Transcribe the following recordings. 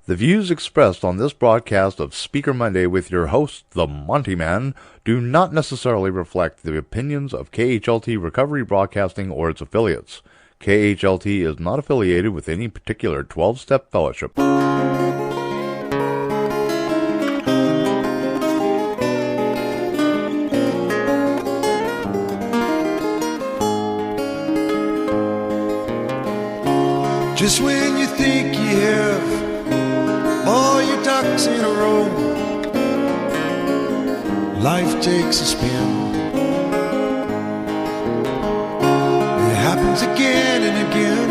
The views expressed on this broadcast of Speaker Monday with your host, the Monty Man, do not necessarily reflect the opinions of KHLT Recovery Broadcasting or its affiliates. KHLT is not affiliated with any particular 12-step fellowship. Just when you think you have all your ducks in a row, life takes a spin. It happens again and again.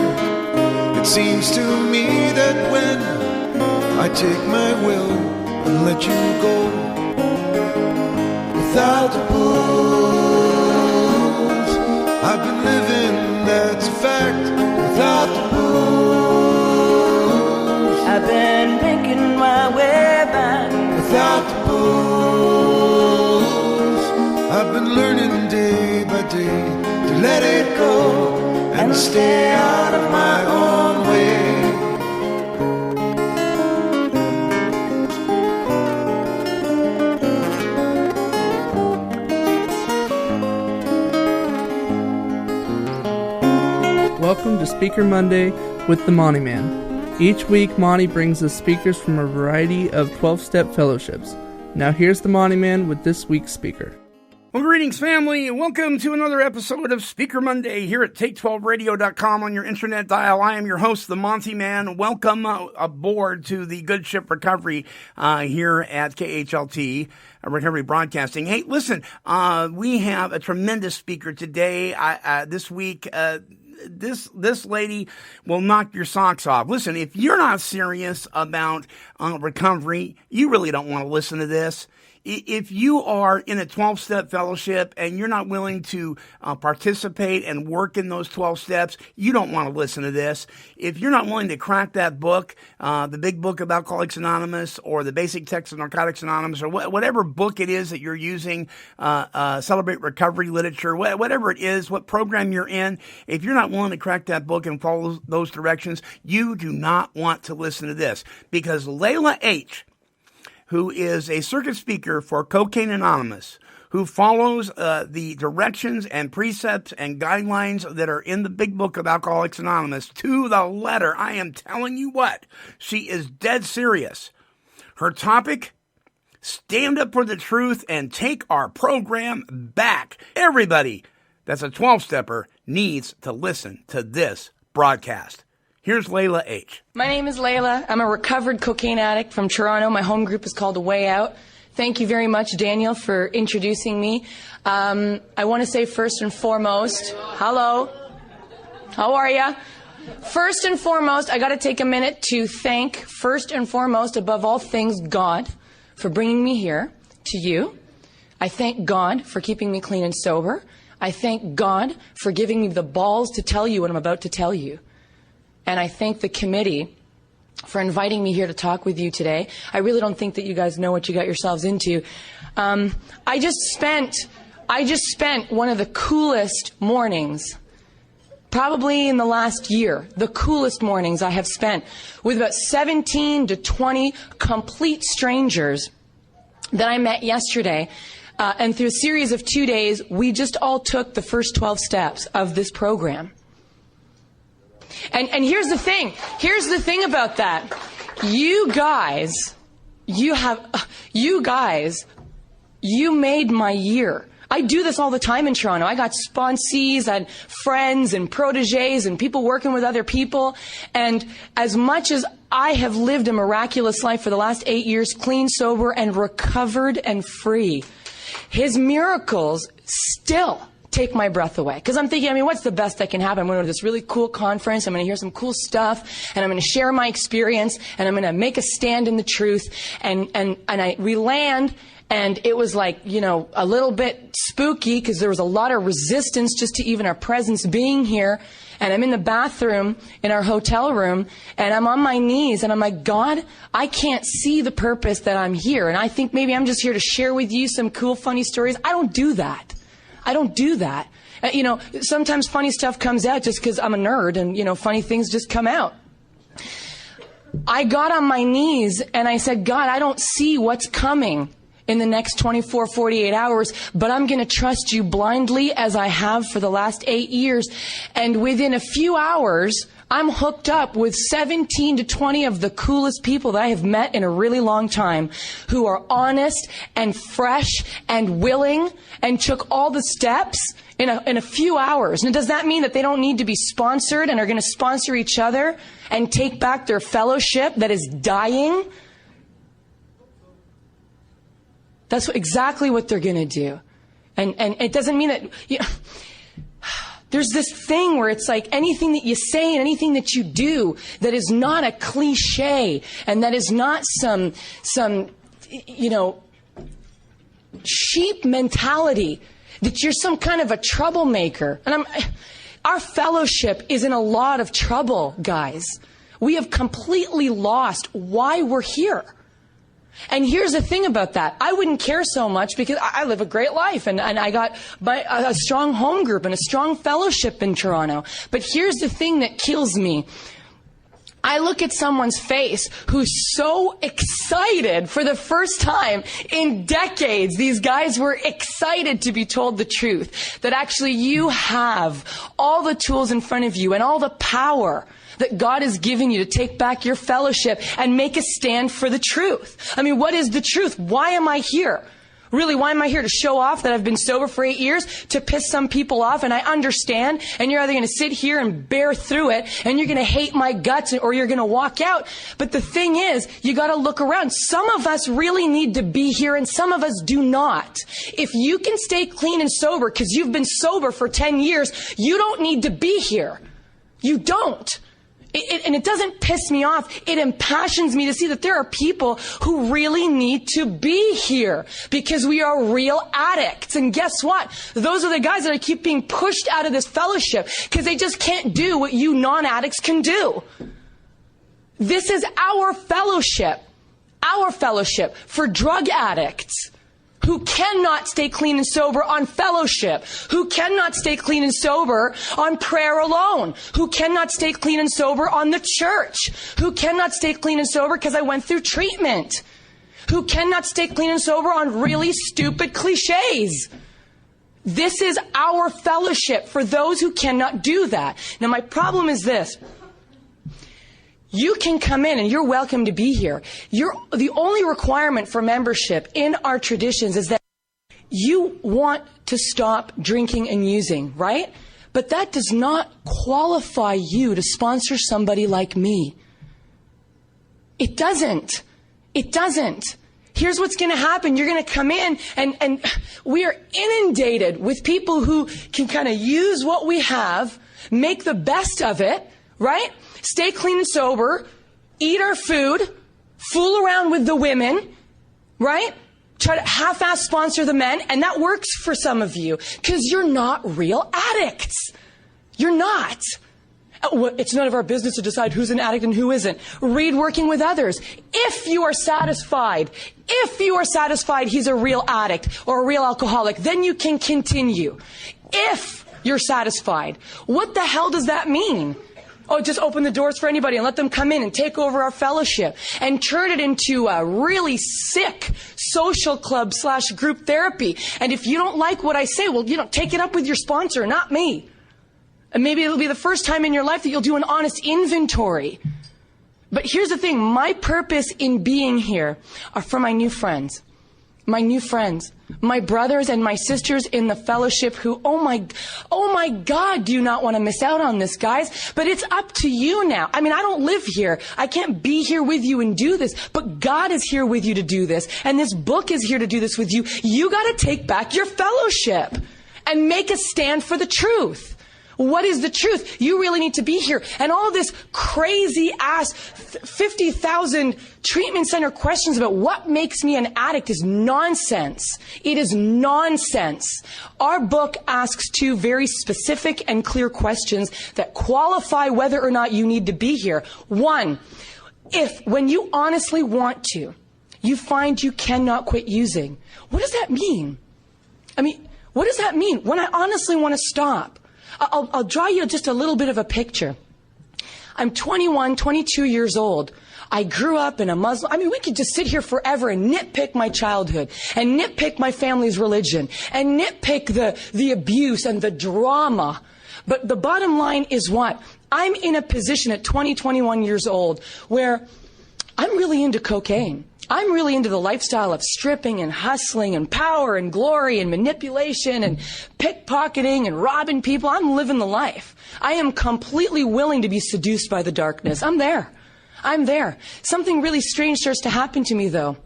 It seems to me that when I take my will and let you go, without the booze, I've been living, that's a fact. Without the booze, I've been making my way back. Without the booze, I've been learning day by day to let it go and stay out of my own way. Welcome to Speaker Monday with the Monty Man. Each week, Monty brings us speakers from a variety of 12-step fellowships. Now here's the Monty Man with this week's speaker. Well, greetings, family, and welcome to another episode of Speaker Monday here at Take12Radio.com on your internet dial. I am your host, the Monty Man. Welcome aboard to the Good Ship Recovery here at KHLT Recovery Broadcasting. Hey, listen, we have a tremendous speaker today. This week, this lady will knock your socks off. Listen, if you're not serious about recovery, you really don't want to listen to this. If you are in a 12-step fellowship and you're not willing to participate and work in those 12 steps, you don't want to listen to this. If you're not willing to crack that book, the big book of Alcoholics Anonymous or the basic text of Narcotics Anonymous or whatever book it is that you're using, Celebrate Recovery Literature, whatever it is, what program you're in, if you're not willing to crack that book and follow those directions, you do not want to listen to this. Because Lala H., who is a circuit speaker for Cocaine Anonymous, who follows the directions and precepts and guidelines that are in the big book of Alcoholics Anonymous to the letter. I am telling you what, she is dead serious. Her topic, stand up for the truth and take our program back. Everybody that's a 12-stepper needs to listen to this broadcast. Here's Lala H. My name is Lala. I'm a recovered cocaine addict from Toronto. My home group is called A Way Out. Thank you very much, Daniel, for introducing me. I want to say first and foremost, hello, how are ya? First and foremost, I got to take a minute to thank, first and foremost, above all things, God for bringing me here to you. I thank God for keeping me clean and sober. I thank God for giving me the balls to tell you what I'm about to tell you. And I thank the committee for inviting me here to talk with you today. I really don't think that you guys know what you got yourselves into. I just spent one of the coolest mornings, probably in the last year, the coolest mornings I have spent with about 17 to 20 complete strangers that I met yesterday. And through a series of 2 days, we just all took the first 12 steps of this program. And here's the thing about that. You guys, you made my year. I do this all the time in Toronto. I got sponsees and friends and proteges and people working with other people. And as much as I have lived a miraculous life for the last 8 years, clean, sober, and recovered and free, his miracles still take my breath away. Because I'm thinking, what's the best that can happen? I'm going to this really cool conference. I'm going to hear some cool stuff. And I'm going to share my experience. And I'm going to make a stand in the truth. And we land. And it was like, a little bit spooky because there was a lot of resistance just to even our presence being here. And I'm in the bathroom in our hotel room. And I'm on my knees. And I'm like, God, I can't see the purpose that I'm here. And I think maybe I'm just here to share with you some cool, funny stories. I don't do that. Sometimes funny stuff comes out just because I'm a nerd and, funny things just come out. I got on my knees and I said, God, I don't see what's coming in the next 24, 48 hours, but I'm going to trust you blindly as I have for the last 8 years. And within a few hours, I'm hooked up with 17 to 20 of the coolest people that I have met in a really long time, who are honest and fresh and willing and took all the steps in a few hours. And does that mean that they don't need to be sponsored and are going to sponsor each other and take back their fellowship that is dying? That's exactly what they're going to do. And it doesn't mean that, you know, there's this thing where it's like anything that you say and anything that you do that is not a cliche and that is not some, you know, sheep mentality, that you're some kind of a troublemaker. And our fellowship is in a lot of trouble, guys. We have completely lost why we're here. And here's the thing about that. I wouldn't care so much because I live a great life and I got a strong home group and a strong fellowship in Toronto. But here's the thing that kills me. I look at someone's face who's so excited for the first time in decades. These guys were excited to be told the truth, that actually you have all the tools in front of you and all the power that God has given you to take back your fellowship and make a stand for the truth. I mean, what is the truth? Why am I here? Really, why am I here? To show off that I've been sober for 8 years? To piss some people off? And I understand. And you're either going to sit here and bear through it, and you're going to hate my guts, or you're going to walk out. But the thing is, you got to look around. Some of us really need to be here, and some of us do not. If you can stay clean and sober because you've been sober for 10 years, you don't need to be here. You don't. And it doesn't piss me off. It impassions me to see that there are people who really need to be here because we are real addicts. And guess what? Those are the guys that keep being pushed out of this fellowship because they just can't do what you non-addicts can do. This is our fellowship for drug addicts who cannot stay clean and sober on fellowship, who cannot stay clean and sober on prayer alone, who cannot stay clean and sober on the church, who cannot stay clean and sober because I went through treatment, who cannot stay clean and sober on really stupid cliches. This is our fellowship for those who cannot do that. Now, my problem is this. You can come in and you're welcome to be here. The only requirement for membership in our traditions is that you want to stop drinking and using, right? But that does not qualify you to sponsor somebody like me. It doesn't. It doesn't. Here's what's going to happen. You're going to come in and we are inundated with people who can kind of use what we have, make the best of it, right? Stay clean and sober, eat our food, fool around with the women, right? Try to half-ass sponsor the men, and that works for some of you because you're not real addicts. You're not. It's none of our business to decide who's an addict and who isn't. Read Working with Others. If you are satisfied he's a real addict or a real alcoholic, then you can continue. If you're satisfied. What the hell does that mean? Oh, just open the doors for anybody and let them come in and take over our fellowship and turn it into a really sick social club / group therapy. And if you don't like what I say, well, take it up with your sponsor, not me. And maybe it'll be the first time in your life that you'll do an honest inventory. But here's the thing. My purpose in being here are for my new friends. My brothers and my sisters in the fellowship who, oh my God, do you not want to miss out on this, guys? But it's up to you now. I mean, I don't live here. I can't be here with you and do this, but God is here with you to do this. And this book is here to do this with you. You got to take back your fellowship and make a stand for the truth. What is the truth? You really need to be here. And all this crazy ass 50,000 treatment center questions about what makes me an addict is nonsense. It is nonsense. Our book asks 2 very specific and clear questions that qualify whether or not you need to be here. 1, if when you honestly want to, you find you cannot quit using, what does that mean? I mean, what does that mean? When I honestly want to stop. I'll draw you just a little bit of a picture. I'm 21, 22 years old. I grew up in a Muslim. I mean, we could just sit here forever and nitpick my childhood and nitpick my family's religion and nitpick the abuse and the drama. But the bottom line is what? I'm in a position at 21 years old where I'm really into cocaine. I'm really into the lifestyle of stripping and hustling and power and glory and manipulation and pickpocketing and robbing people. I'm living the life. I am completely willing to be seduced by the darkness. I'm there. I'm there. Something really strange starts to happen to me, though.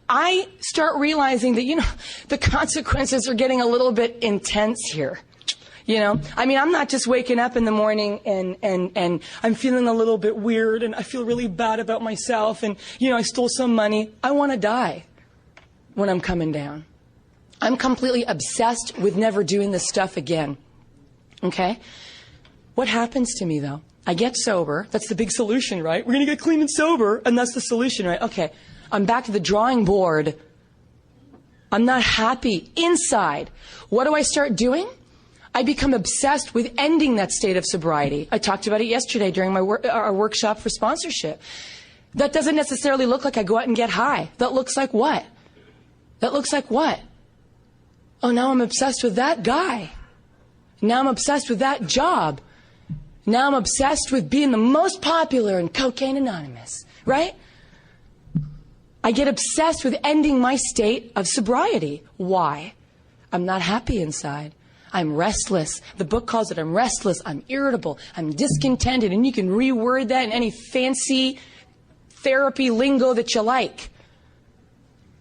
I start realizing that, the consequences are getting a little bit intense here. I mean, I'm not just waking up in the morning and I'm feeling a little bit weird and I feel really bad about myself and, I stole some money. I want to die when I'm coming down. I'm completely obsessed with never doing this stuff again. Okay? What happens to me, though? I get sober. That's the big solution, right? We're going to get clean and sober, and that's the solution, right? Okay. I'm back to the drawing board. I'm not happy inside. What do I start doing? I become obsessed with ending that state of sobriety. I talked about it yesterday during our workshop for sponsorship. That doesn't necessarily look like I go out and get high. That looks like what? Oh, now I'm obsessed with that guy. Now I'm obsessed with that job. Now I'm obsessed with being the most popular in Cocaine Anonymous, right? I get obsessed with ending my state of sobriety. Why? I'm not happy inside. I'm restless. The book calls it I'm restless, I'm irritable, I'm discontented, and you can reword that in any fancy therapy lingo that you like.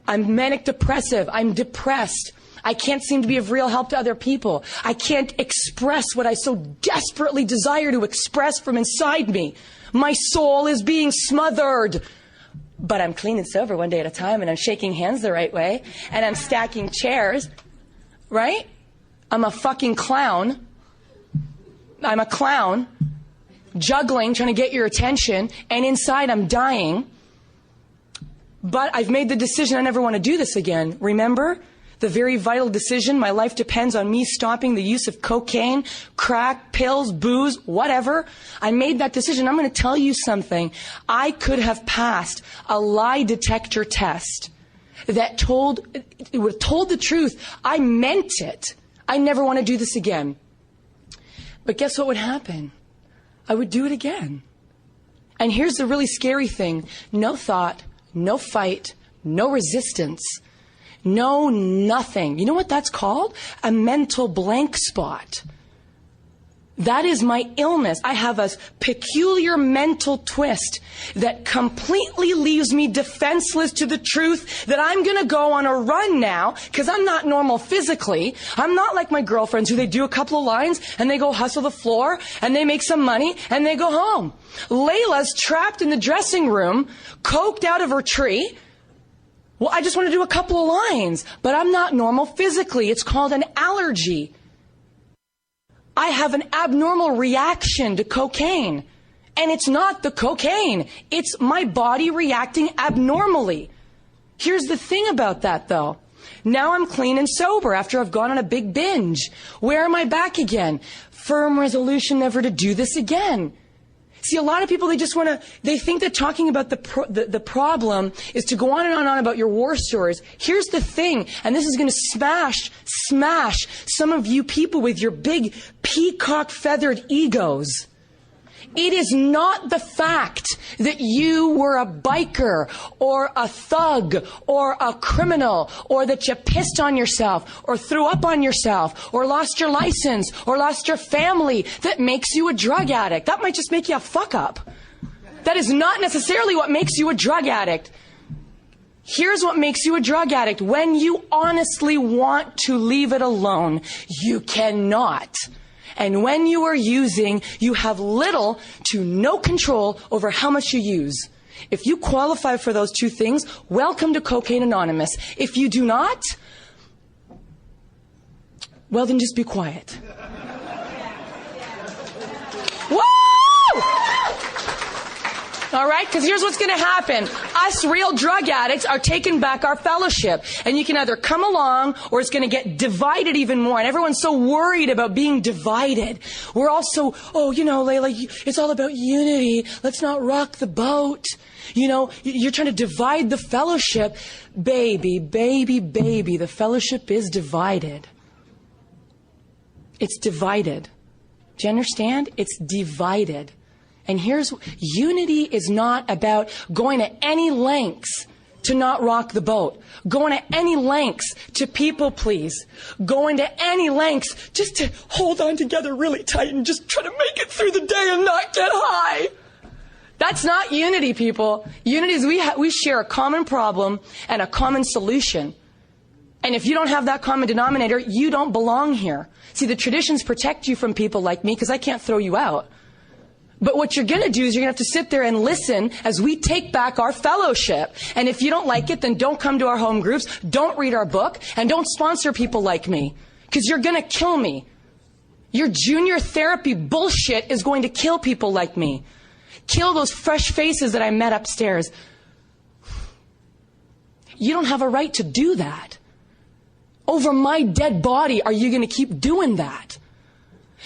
I'm manic depressive, I'm depressed. I can't seem to be of real help to other people. I can't express what I so desperately desire to express from inside me. My soul is being smothered. But I'm clean and sober one day at a time, and I'm shaking hands the right way, and I'm stacking chairs, right? I'm a fucking clown. I'm a clown, juggling, trying to get your attention, and inside I'm dying. But I've made the decision I never want to do this again. Remember? The very vital decision, my life depends on me stopping the use of cocaine, crack, pills, booze, whatever. I made that decision. I'm going to tell you something. I could have passed a lie detector test that would have told the truth. I meant it. I never want to do this again. But guess what would happen? I would do it again. And here's the really scary thing. No thought, no fight, no resistance. No, nothing. You know what that's called? A mental blank spot. That is my illness. I have a peculiar mental twist that completely leaves me defenseless to the truth that I'm going to go on a run now because I'm not normal physically. I'm not like my girlfriends who they do a couple of lines and they go hustle the floor and they make some money and they go home. Layla's trapped in the dressing room, coked out of her tree. Well, I just want to do a couple of lines, but I'm not normal physically. It's called an allergy. I have an abnormal reaction to cocaine. And it's not the cocaine. It's my body reacting abnormally. Here's the thing about that, though. Now I'm clean and sober after I've gone on a big binge. Where am I back again? Firm resolution never to do this again. See, a lot of people, they think that talking about the problem is to go on and on about your war stories. Here's the thing, and this is going to smash some of you people with your big peacock-feathered egos. It is not the fact that you were a biker or a thug or a criminal or that you pissed on yourself or threw up on yourself or lost your license or lost your family that makes you a drug addict. That might just make you a fuck up. That is not necessarily what makes you a drug addict. Here's what makes you a drug addict. When you honestly want to leave it alone, you cannot. And when you are using, you have little to no control over how much you use. If you qualify for those two things, welcome to Cocaine Anonymous. If you do not, well, then just be quiet. Woo! All right? Because here's what's going to happen. Us real drug addicts are taking back our fellowship. And you can either come along or it's going to get divided even more. And everyone's so worried about being divided. We're all so, Layla, it's all about unity. Let's not rock the boat. You're trying to divide the fellowship. Baby, the fellowship is divided. It's divided. Do you understand? It's divided. And unity is not about going to any lengths to not rock the boat. Going to any lengths to people please. Going to any lengths just to hold on together really tight and just try to make it through the day and not get high. That's not unity, people. Unity is we share a common problem and a common solution. And if you don't have that common denominator, you don't belong here. See, the traditions protect you from people like me because I can't throw you out. But what you're going to do is you're going to have to sit there and listen as we take back our fellowship. And if you don't like it, then don't come to our home groups, don't read our book, and don't sponsor people like me. Because you're going to kill me. Your junior therapy bullshit is going to kill people like me. Kill those fresh faces that I met upstairs. You don't have a right to do that. Over my dead body, are you going to keep doing that?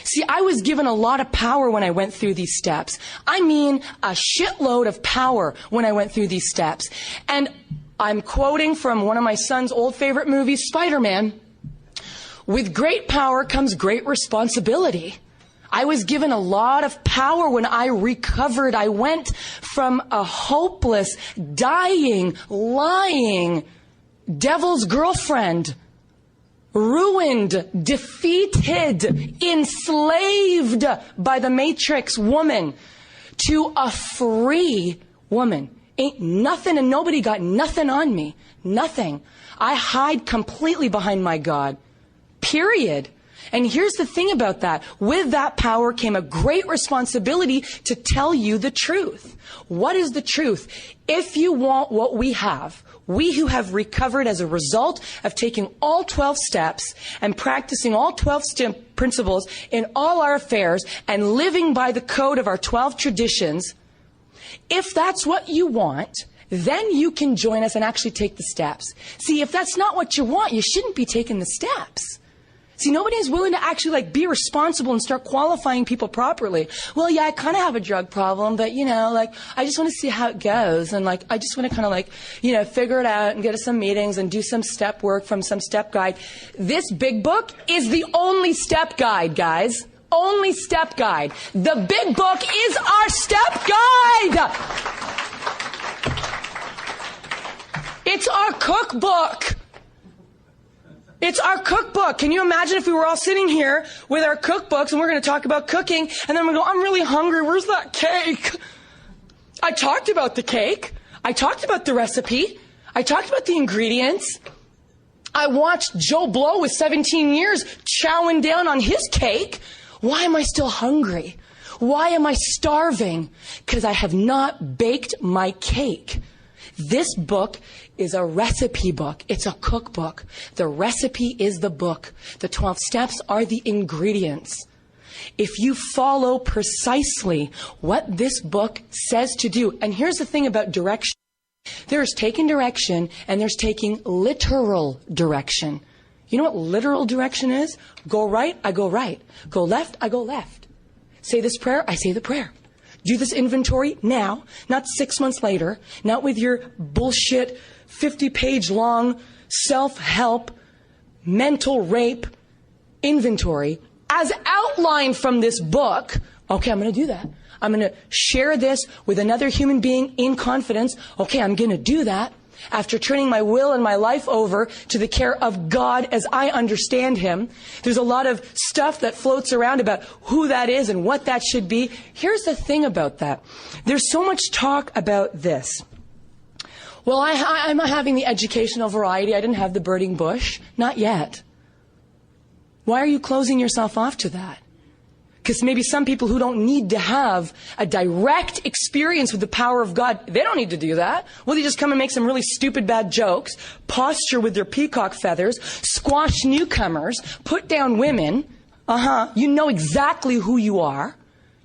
See, I was given a lot of power when I went through these steps. I mean, a shitload of power when I went through these steps. And I'm quoting from one of my son's old favorite movies, Spider-Man. With great power comes great responsibility. I was given a lot of power when I recovered. I went from a hopeless, dying, lying, devil's girlfriend, ruined, defeated, enslaved by the Matrix woman, to a free woman. Ain't nothing and nobody got nothing on me. Nothing. I hide completely behind my God. Period. And here's the thing about that. With that power came a great responsibility to tell you the truth. What is the truth? If you want what we have, we who have recovered as a result of taking all 12 steps and practicing all 12 principles in all our affairs and living by the code of our 12 traditions, if that's what you want, then you can join us and actually take the steps. See, if that's not what you want, you shouldn't be taking the steps. See, nobody is willing to actually be responsible and start qualifying people properly. Well, yeah, I kind of have a drug problem, but I just want to see how it goes. And I just want to kind of figure it out and go to some meetings and do some step work from some step guide. This big book is the only step guide, guys. Only step guide. The big book is our step guide. It's our cookbook. It's our cookbook. Can you imagine if we were all sitting here with our cookbooks and we're going to talk about cooking and then we go, I'm really hungry. Where's that cake? I talked about the cake. I talked about the recipe. I talked about the ingredients. I watched Joe Blow with 17 years chowing down on his cake. Why am I still hungry? Why am I starving? Because I have not baked my cake. This book is a recipe book. It's a cookbook. The recipe is the book. The 12 steps are the ingredients. If you follow precisely what this book says to do, and here's the thing about direction. There's taking direction and there's taking literal direction. You know what literal direction is? Go right, I go right. Go left, I go left. Say this prayer, I say the prayer. Do this inventory now, not 6 months later, not with your bullshit 50-page long self-help mental rape inventory as outlined from this book. Okay, I'm going to do that. I'm going to share this with another human being in confidence. Okay, I'm going to do that. After turning my will and my life over to the care of God as I understand Him, there's a lot of stuff that floats around about who that is and what that should be. Here's the thing about that. There's so much talk about this. Well, I'm not having the educational variety. I didn't have the burning bush. Not yet. Why are you closing yourself off to that? Because maybe some people who don't need to have a direct experience with the power of God, they don't need to do that. Well, they just come and make some really stupid bad jokes, posture with their peacock feathers, squash newcomers, put down women. You know exactly who you are.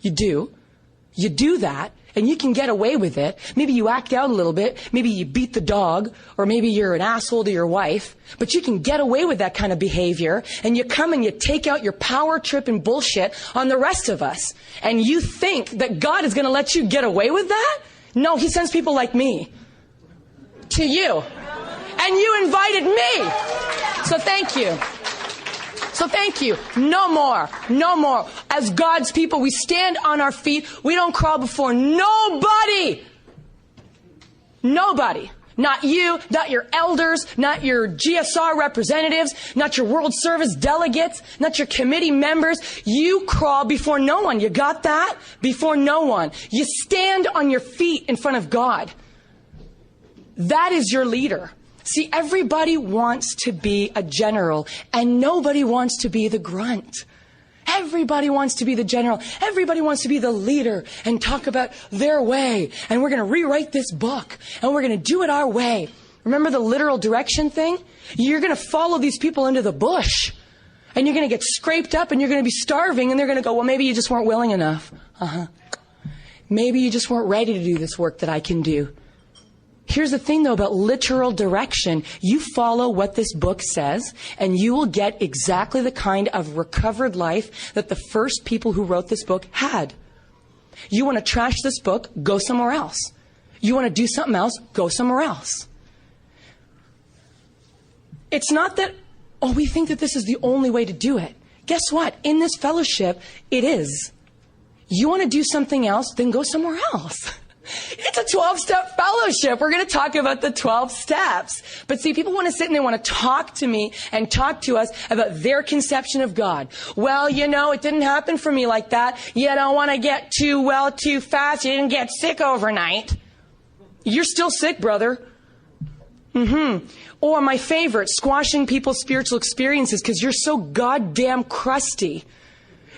You do. You do that. And you can get away with it. Maybe you act out a little bit. Maybe you beat the dog. Or maybe you're an asshole to your wife. But you can get away with that kind of behavior. And you come and you take out your power trip and bullshit on the rest of us. And you think that God is going to let you get away with that? No, he sends people like me to you. And you invited me. So thank you. So thank you. No more. No more. As God's people, we stand on our feet. We don't crawl before nobody. Nobody. Not you, not your elders, not your GSR representatives, not your World Service delegates, not your committee members. You crawl before no one. You got that? Before no one. You stand on your feet in front of God. That is your leader. See, everybody wants to be a general, and nobody wants to be the grunt. Everybody wants to be the general. Everybody wants to be the leader and talk about their way. And we're going to rewrite this book, and we're going to do it our way. Remember the literal direction thing? You're going to follow these people into the bush, and you're going to get scraped up, and you're going to be starving, and they're going to go, well, maybe you just weren't willing enough. Maybe you just weren't ready to do this work that I can do. Here's the thing, though, about literal direction. You follow what this book says, and you will get exactly the kind of recovered life that the first people who wrote this book had. You want to trash this book, go somewhere else. You want to do something else, go somewhere else. It's not that, oh, we think that this is the only way to do it. Guess what? In this fellowship, it is. You want to do something else, then go somewhere else. It's a 12-step fellowship. We're going to talk about the 12 steps. But see, people want to sit and they want to talk to me and talk to us about their conception of God. Well, you know, it didn't happen for me like that. You don't want to get too well too fast. You didn't get sick overnight. You're still sick, brother. Or my favorite, squashing people's spiritual experiences because you're so goddamn crusty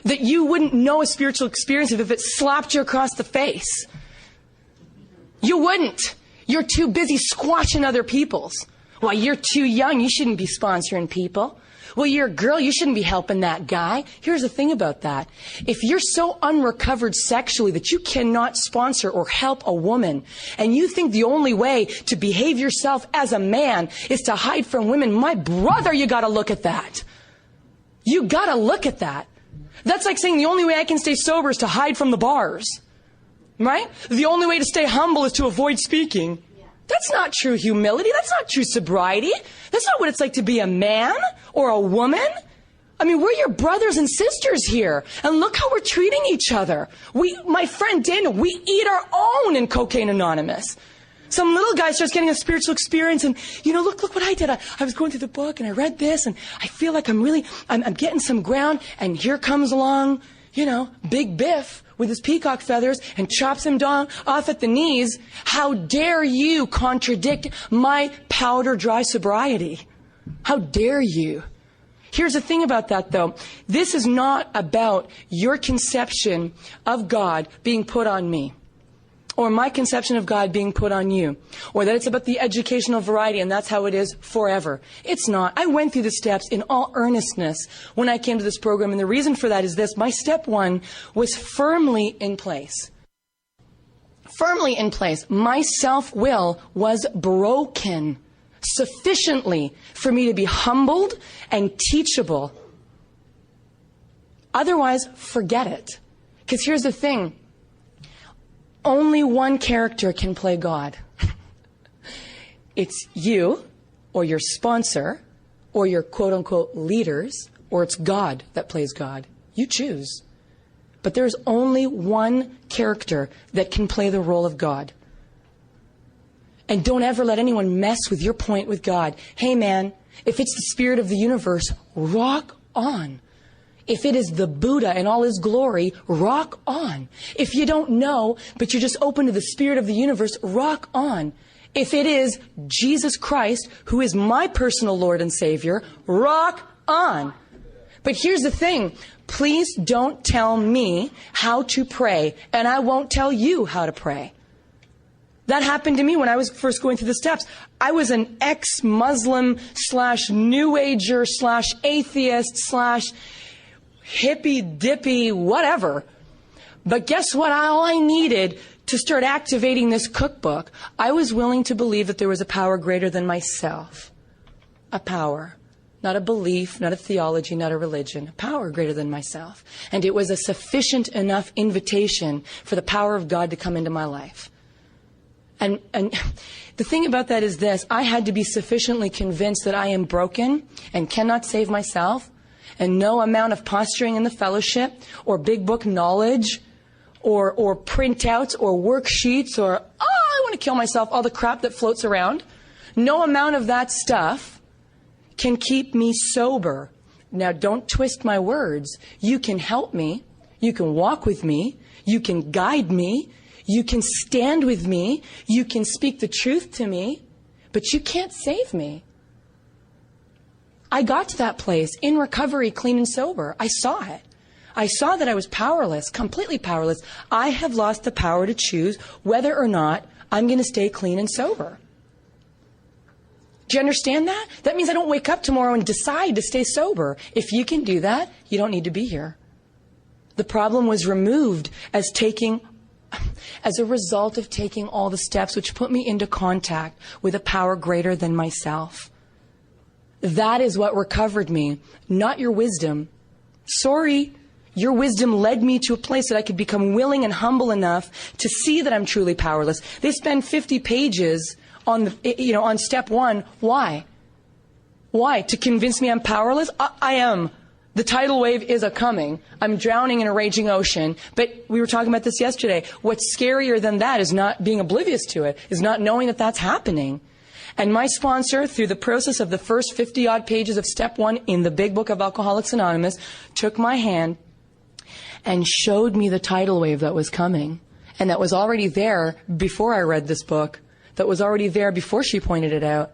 that you wouldn't know a spiritual experience if it slapped you across the face. You wouldn't. You're too busy squashing other people's. Well, you're too young. You shouldn't be sponsoring people. Well, you're a girl. You shouldn't be helping that guy. Here's the thing about that. If you're so unrecovered sexually that you cannot sponsor or help a woman, and you think the only way to behave yourself as a man is to hide from women, my brother, you got to look at that. You got to look at that. That's like saying the only way I can stay sober is to hide from the bars. Right? The only way to stay humble is to avoid speaking. That's not true humility. That's not true sobriety. That's not what it's like to be a man or a woman. I mean, we're your brothers and sisters here. And look how we're treating each other. My friend Daniel, we eat our own in Cocaine Anonymous. Some little guy starts getting a spiritual experience and, you know, look what I did. I was going through the book and I read this and I feel like I'm getting some ground, and here comes along, you know, Big Biff with his peacock feathers and chops him down off at the knees. How dare you contradict my powder dry sobriety? How dare you? Here's the thing about that, though. This is not about your conception of God being put on me, or my conception of God being put on you, or that it's about the educational variety and that's how it is forever. It's not. I went through the steps in all earnestness when I came to this program, and the reason for that is this. My step one was firmly in place. Firmly in place. My self-will was broken sufficiently for me to be humbled and teachable. Otherwise, forget it. Because here's the thing. Only one character can play God. It's you, or your sponsor, or your quote-unquote leaders, or it's God that plays God. You choose. But there's only one character that can play the role of God. And don't ever let anyone mess with your point with God. Hey man, if it's the spirit of the universe, rock on. If it is the Buddha in all his glory, rock on. If you don't know, but you're just open to the spirit of the universe, rock on. If it is Jesus Christ, who is my personal Lord and Savior, rock on. But here's the thing. Please don't tell me how to pray, and I won't tell you how to pray. That happened to me when I was first going through the steps. I was an ex-Muslim / New Ager / atheist / hippy dippy, whatever. But guess what? All I needed to start activating this cookbook, I was willing to believe that there was a power greater than myself. A power. Not a belief, not a theology, not a religion. A power greater than myself. And it was a sufficient enough invitation for the power of God to come into my life. And the thing about that is this. I had to be sufficiently convinced that I am broken and cannot save myself. And no amount of posturing in the fellowship or big book knowledge or printouts or worksheets or, I want to kill myself, all the crap that floats around. No amount of that stuff can keep me sober. Now, don't twist my words. You can help me. You can walk with me. You can guide me. You can stand with me. You can speak the truth to me. But you can't save me. I got to that place in recovery, clean and sober. I saw it. I saw that I was powerless, completely powerless. I have lost the power to choose whether or not I'm going to stay clean and sober. Do you understand that? That means I don't wake up tomorrow and decide to stay sober. If you can do that, you don't need to be here. The problem was removed as a result of taking all the steps which put me into contact with a power greater than myself. That is what recovered me, not your wisdom. Sorry. Your wisdom led me to a place that I could become willing and humble enough to see that I'm truly powerless. They spend 50 pages on step one. Why? Why? To convince me I'm powerless? I am. The tidal wave is a-coming. I'm drowning in a raging ocean. But we were talking about this yesterday. What's scarier than that is not being oblivious to it, is not knowing that that's happening. And my sponsor, through the process of the first 50-odd pages of step one in the big book of Alcoholics Anonymous, took my hand and showed me the tidal wave that was coming. And that was already there before I read this book. That was already there before she pointed it out.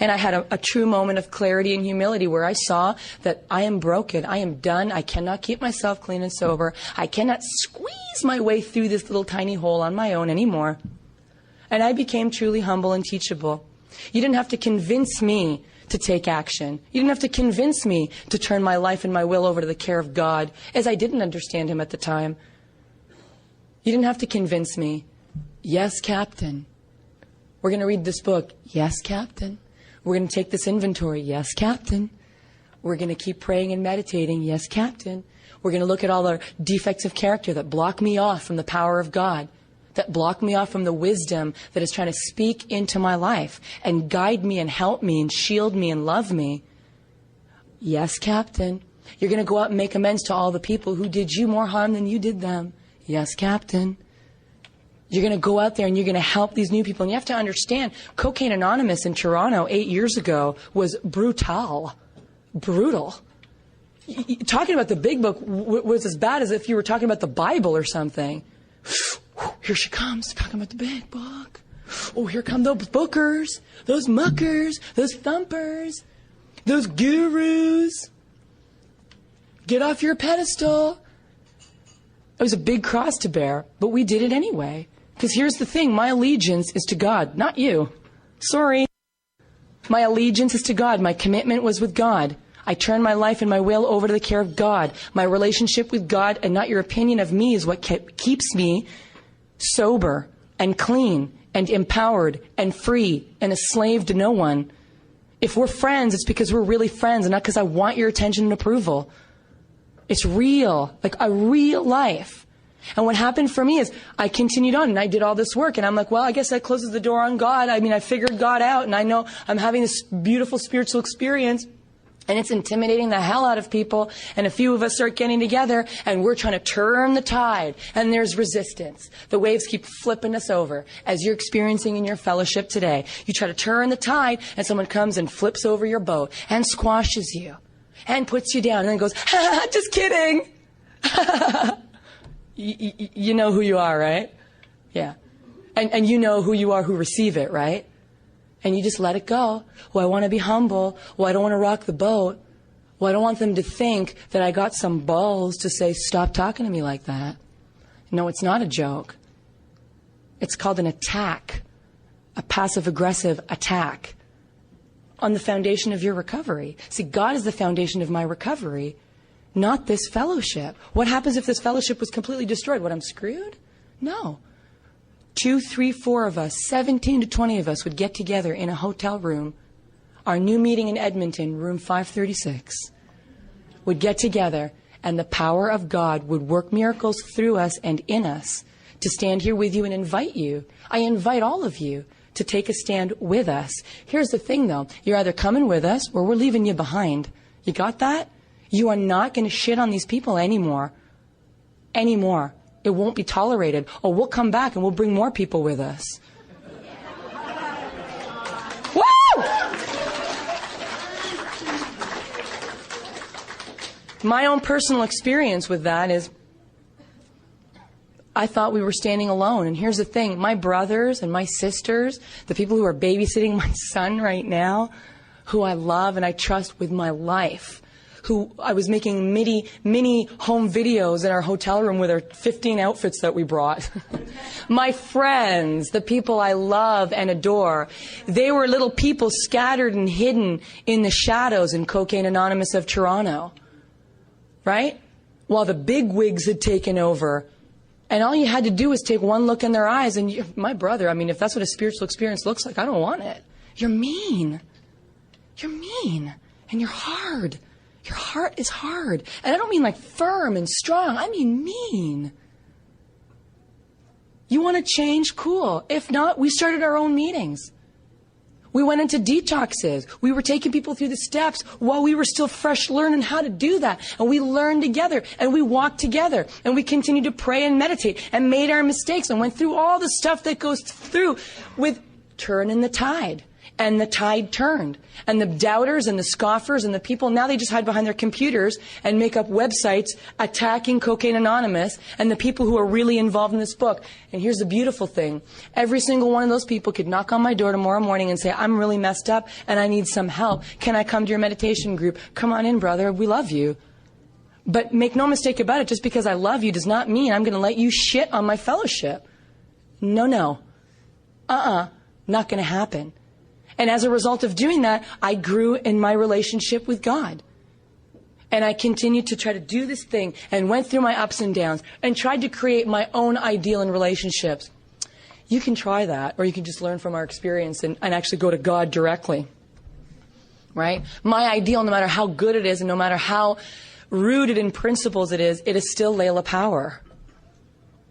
And I had a true moment of clarity and humility where I saw that I am broken. I am done. I cannot keep myself clean and sober. I cannot squeeze my way through this little tiny hole on my own anymore. And I became truly humble and teachable. You didn't have to convince me to take action. You didn't have to convince me to turn my life and my will over to the care of God, as I didn't understand him at the time. You didn't have to convince me. Yes, Captain. We're going to read this book. Yes, Captain. We're going to take this inventory. Yes, Captain. We're going to keep praying and meditating. Yes, Captain. We're going to look at all the defects of character that block me off from the power of God, that block me off from the wisdom that is trying to speak into my life and guide me and help me and shield me and love me. Yes, Captain. You're going to go out and make amends to all the people who did you more harm than you did them. Yes, Captain. You're going to go out there and you're going to help these new people. And you have to understand, Cocaine Anonymous in Toronto 8 years ago was brutal. Talking about the big book was as bad as if you were talking about the Bible or something. Here she comes, talking about the big book. Oh, here come those bookers, those muckers, those thumpers, those gurus. Get off your pedestal. It was a big cross to bear, but we did it anyway. Because here's the thing, my allegiance is to God, not you. Sorry. My allegiance is to God. My commitment was with God. I turned my life and my will over to the care of God. My relationship with God and not your opinion of me is what keeps me sober and clean and empowered and free and a slave to no one. If we're friends, it's because we're really friends and not because I want your attention and approval. It's real, like a real life. And what happened for me is I continued on and I did all this work and I'm like, well, I guess that closes the door on God. I mean, I figured God out and I know I'm having this beautiful spiritual experience. And it's intimidating the hell out of people. And a few of us start getting together and we're trying to turn the tide. And there's resistance. The waves keep flipping us over, as you're experiencing in your fellowship today. You try to turn the tide and someone comes and flips over your boat and squashes you and puts you down and then goes, ha, just kidding. You know who you are, right? Yeah. And you know who you are who receive it, right? And you just let it go. Well, I want to be humble. Well, I don't want to rock the boat. Well, I don't want them to think that I got some balls to say, stop talking to me like that. No, it's not a joke. It's called an attack, a passive-aggressive attack on the foundation of your recovery. See, God is the foundation of my recovery, not this fellowship. What happens if this fellowship was completely destroyed? What, I'm screwed? No. 2, 3, 4 of us, 17 to 20 of us would get together in a hotel room. Our new meeting in Edmonton, room 536, would get together, and the power of God would work miracles through us and in us to stand here with you and invite you. I invite all of you to take a stand with us. Here's the thing, though. You're either coming with us or we're leaving you behind. You got that? You are not going to shit on these people anymore. Anymore. It won't be tolerated. Oh, we'll come back and we'll bring more people with us. Woo! My own personal experience with that is I thought we were standing alone. And here's the thing. My brothers and my sisters, the people who are babysitting my son right now, who I love and I trust with my life, who I was making mini home videos in our hotel room with our 15 outfits that we brought. My friends, the people I love and adore, they were little people scattered and hidden in the shadows in Cocaine Anonymous of Toronto. Right? While the big wigs had taken over. And all you had to do was take one look in their eyes and my brother, I mean, if that's what a spiritual experience looks like, I don't want it. You're mean. You're mean. And you're hard. Your heart is hard. And I don't mean like firm and strong. I mean mean. You want to change? Cool. If not, we started our own meetings. We went into detoxes. We were taking people through the steps while we were still fresh learning how to do that. And we learned together and we walked together and we continued to pray and meditate and made our mistakes and went through all the stuff that goes through with turning the tide. And the tide turned. And the doubters and the scoffers and the people, now they just hide behind their computers and make up websites attacking Cocaine Anonymous and the people who are really involved in this book. And here's the beautiful thing. Every single one of those people could knock on my door tomorrow morning and say, I'm really messed up and I need some help. Can I come to your meditation group? Come on in, brother. We love you. But make no mistake about it, just because I love you does not mean I'm going to let you shit on my fellowship. No. Not going to happen. And as a result of doing that, I grew in my relationship with God. And I continued to try to do this thing and went through my ups and downs and tried to create my own ideal in relationships. You can try that, or you can just learn from our experience and actually go to God directly. Right? My ideal, no matter how good it is and no matter how rooted in principles it is still Lala power.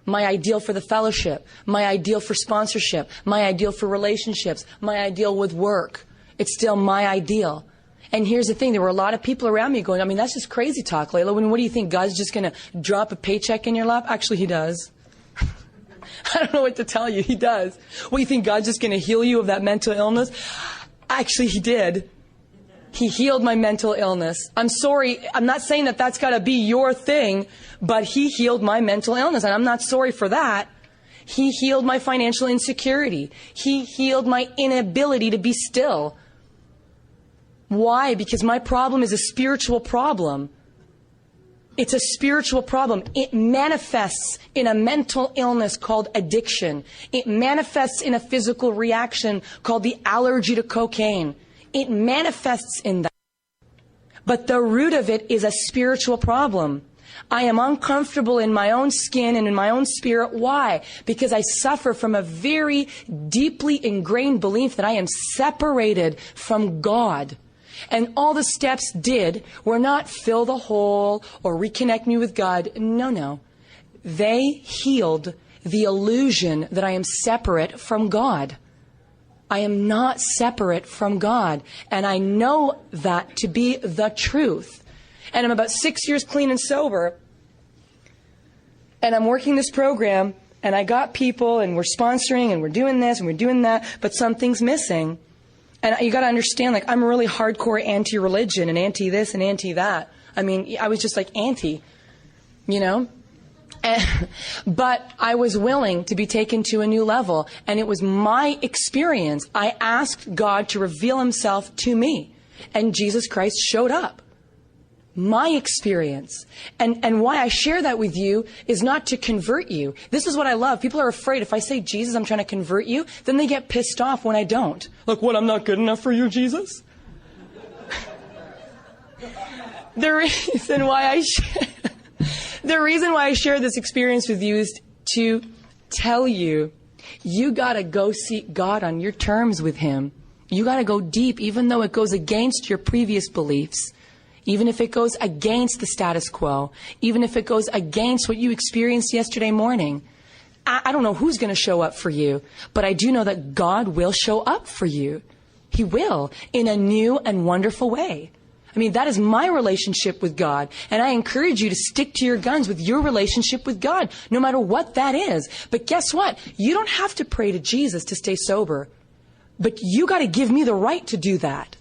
My ideal for the fellowship, my ideal for sponsorship, my ideal for relationships, my ideal with work. It's still my ideal. And here's the thing, there were a lot of people around me going, I mean, that's just crazy talk, Lala. What do you think, God's just going to drop a paycheck in your lap? Actually, he does. I don't know what to tell you. He does. What, you think God's just going to heal you of that mental illness? Actually, he did. He healed my mental illness. I'm sorry. I'm not saying that that's got to be your thing, but he healed my mental illness, and I'm not sorry for that. He healed my financial insecurity. He healed my inability to be still. Why? Because my problem is a spiritual problem. It's a spiritual problem. It manifests in a mental illness called addiction. It manifests in a physical reaction called the allergy to cocaine. It manifests in that. But the root of it is a spiritual problem. I am uncomfortable in my own skin and in my own spirit. Why? Because I suffer from a very deeply ingrained belief that I am separated from God. And all the steps were not fill the hole or reconnect me with God. No. They healed the illusion that I am separate from God. I am not separate from God. And I know that to be the truth. And I'm about 6 years clean and sober. And I'm working this program. And I got people. And we're sponsoring. And we're doing this. And we're doing that. But something's missing. And you got to understand, like, I'm really hardcore anti-religion. And anti-this and anti-that. I mean, I was just like anti. You know? But I was willing to be taken to a new level. And it was my experience. I asked God to reveal himself to me. And Jesus Christ showed up. My experience. And why I share that with you is not to convert you. This is what I love. People are afraid if I say, Jesus, I'm trying to convert you, then they get pissed off when I don't. Like, what, I'm not good enough for you, Jesus? The reason why I share this experience with you is to tell you You got to go seek God on your terms with Him. You got to go deep, even though it goes against your previous beliefs, even if it goes against the status quo, even if it goes against what you experienced yesterday morning. I don't know who's going to show up for you, but I do know that God will show up for you. He will, in a new and wonderful way. I mean, that is my relationship with God. And I encourage you to stick to your guns with your relationship with God, no matter what that is. But guess what? You don't have to pray to Jesus to stay sober. But you got to give me the right to do that.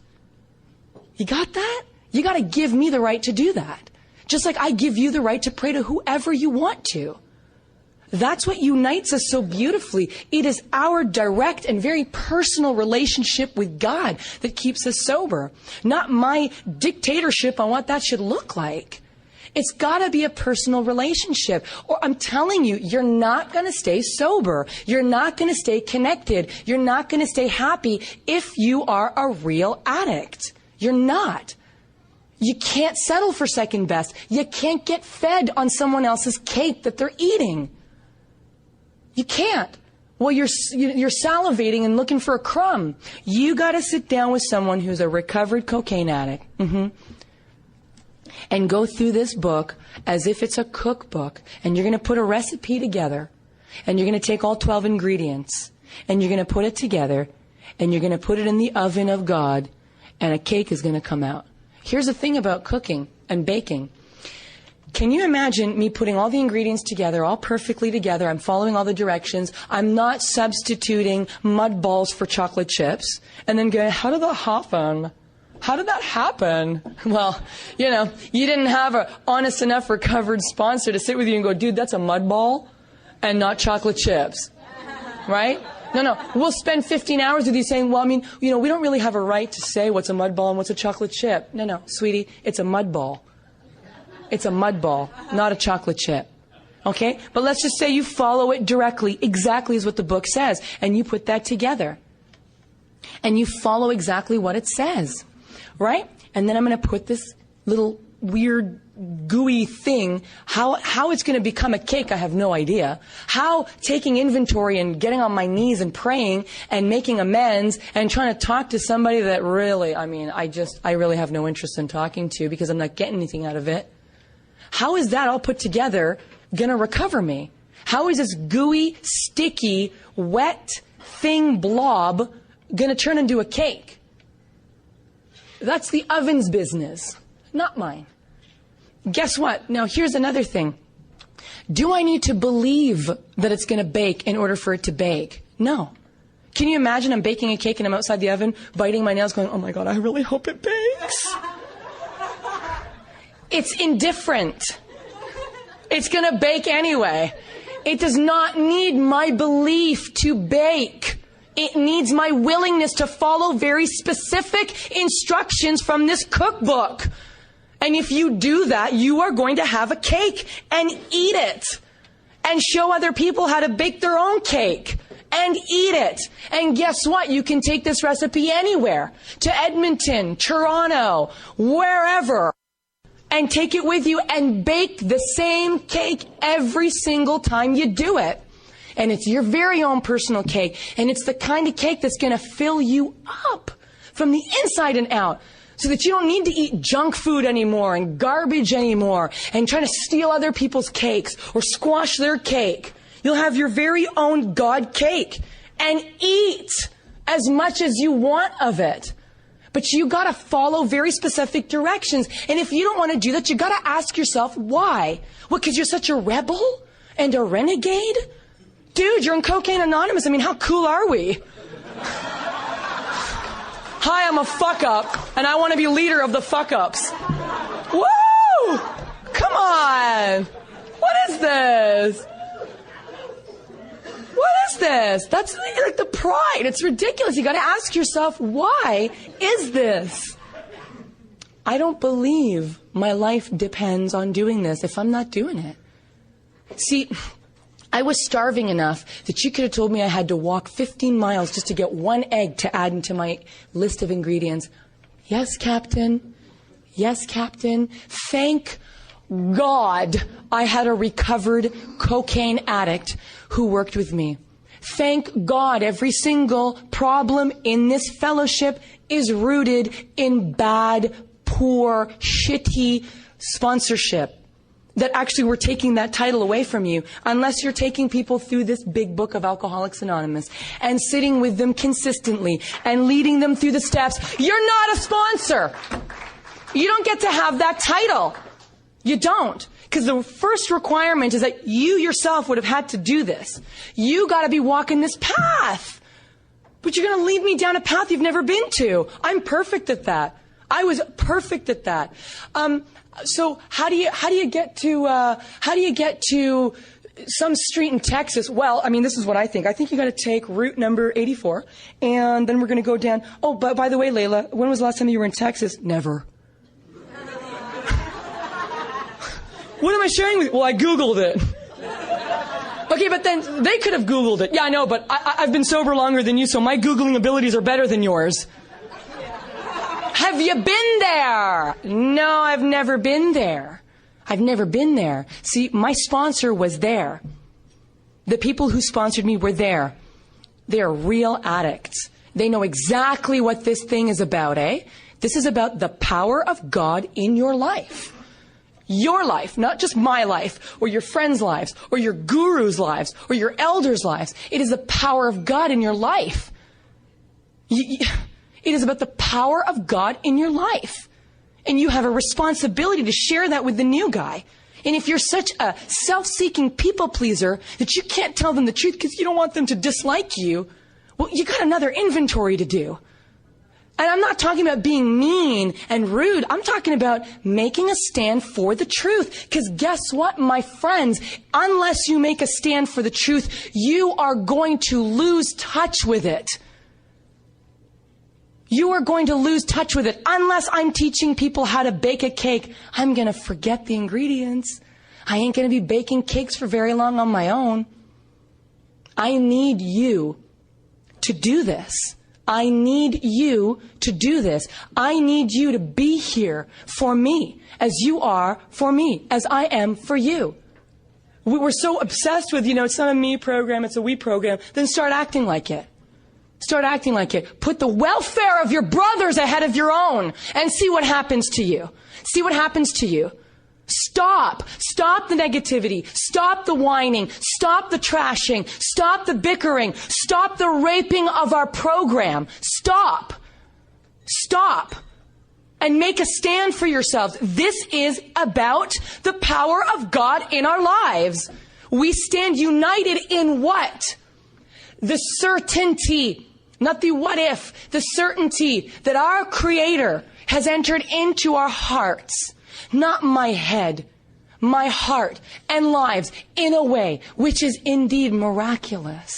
You got that? You got to give me the right to do that. Just like I give you the right to pray to whoever you want to. That's what unites us so beautifully. It is our direct and very personal relationship with God that keeps us sober. Not my dictatorship on what that should look like. It's got to be a personal relationship. Or I'm telling you, you're not going to stay sober. You're not going to stay connected. You're not going to stay happy if you are a real addict. You're not. You can't settle for second best. You can't get fed on someone else's cake that they're eating. You can't. Well, you're salivating and looking for a crumb. You got to sit down with someone who's a recovered cocaine addict. And go through this book as if it's a cookbook. And you're going to put a recipe together. And you're going to take all 12 ingredients. And you're going to put it together. And you're going to put it in the oven of God. And a cake is going to come out. Here's the thing about cooking and baking. Can you imagine me putting all the ingredients together, all perfectly together? I'm following all the directions. I'm not substituting mud balls for chocolate chips. And then going, how did that happen? How did that happen? Well, you didn't have an honest enough recovered sponsor to sit with you and go, dude, that's a mud ball and not chocolate chips. Right? No. We'll spend 15 hours with you saying, well, we don't really have a right to say what's a mud ball and what's a chocolate chip. No, sweetie, it's a mud ball. It's a mud ball, not a chocolate chip. Okay? But let's just say you follow it directly, exactly as what the book says, and you put that together. And you follow exactly what it says. Right? And then I'm going to put this little weird gooey thing, how it's going to become a cake, I have no idea. How taking inventory and getting on my knees and praying and making amends and trying to talk to somebody that really, I really have no interest in talking to because I'm not getting anything out of it. How is that all put together going to recover me? How is this gooey, sticky, wet thing blob going to turn into a cake? That's the oven's business, not mine. Guess what? Now, here's another thing. Do I need to believe that it's going to bake in order for it to bake? No. Can you imagine I'm baking a cake and I'm outside the oven, biting my nails, going, oh my God, I really hope it bakes. It's indifferent. It's going to bake anyway. It does not need my belief to bake. It needs my willingness to follow very specific instructions from this cookbook. And if you do that, you are going to have a cake and eat it. And show other people how to bake their own cake. And eat it. And guess what? You can take this recipe anywhere. To Edmonton, Toronto, wherever. And take it with you and bake the same cake every single time you do it. And it's your very own personal cake. And it's the kind of cake that's going to fill you up from the inside and out. So that you don't need to eat junk food anymore and garbage anymore. And trying to steal other people's cakes or squash their cake. You'll have your very own God cake. And eat as much as you want of it. But you got to follow very specific directions. And if you don't want to do that, you got to ask yourself why. What, because you're such a rebel and a renegade? Dude, you're in Cocaine Anonymous. How cool are we? Hi, I'm a fuck-up, and I want to be leader of the fuck-ups. Woo! Come on! What is this? What is this? That's like the pride. It's ridiculous. You got to ask yourself, why is this? I don't believe my life depends on doing this if I'm not doing it. See, I was starving enough that you could have told me I had to walk 15 miles just to get one egg to add into my list of ingredients. Yes, Captain. Yes, Captain. Thank God I had a recovered cocaine addict who worked with me. Thank God every single problem in this fellowship is rooted in bad, poor, shitty sponsorship. That actually we're taking that title away from you unless you're taking people through this big book of Alcoholics Anonymous and sitting with them consistently and leading them through the steps. You're not a sponsor. You don't get to have that title. You don't. Because the first requirement is that you yourself would have had to do this. You got to be walking this path. But you're going to lead me down a path you've never been to. I'm perfect at that. I was perfect at that. So how do you get to some street in Texas? Well, I mean, this is what I think. I think you got to take route number 84, and then we're going to go down. Oh, but by the way, Layla, when was the last time you were in Texas? Never. What am I sharing with you? Well, I Googled it. Okay, but then they could have Googled it. Yeah, I know, but I've been sober longer than you, so my Googling abilities are better than yours. Have you been there? No, I've never been there. I've never been there. See, my sponsor was there. The people who sponsored me were there. They are real addicts. They know exactly what this thing is about, eh? This is about the power of God in your life. Your life, not just my life, or your friends' lives, or your guru's lives, or your elders' lives. It is the power of God in your life. It is about the power of God in your life. And you have a responsibility to share that with the new guy. And if you're such a self-seeking people pleaser that you can't tell them the truth because you don't want them to dislike you, well, you got another inventory to do. And I'm not talking about being mean and rude. I'm talking about making a stand for the truth. Because guess what, my friends? Unless you make a stand for the truth, you are going to lose touch with it. You are going to lose touch with it. Unless I'm teaching people how to bake a cake, I'm going to forget the ingredients. I ain't going to be baking cakes for very long on my own. I need you to do this. I need you to do this. I need you to be here for me as you are for me, as I am for you. We were so obsessed with, it's not a me program, it's a we program. Then start acting like it. Start acting like it. Put the welfare of your brothers ahead of your own and see what happens to you. See what happens to you. Stop. Stop the negativity. Stop the whining. Stop the trashing. Stop the bickering. Stop the raping of our program. Stop. Stop. And make a stand for yourselves. This is about the power of God in our lives. We stand united in what? The certainty. Not the what if, the certainty that our Creator has entered into our hearts, not my head, my heart and lives in a way which is indeed miraculous.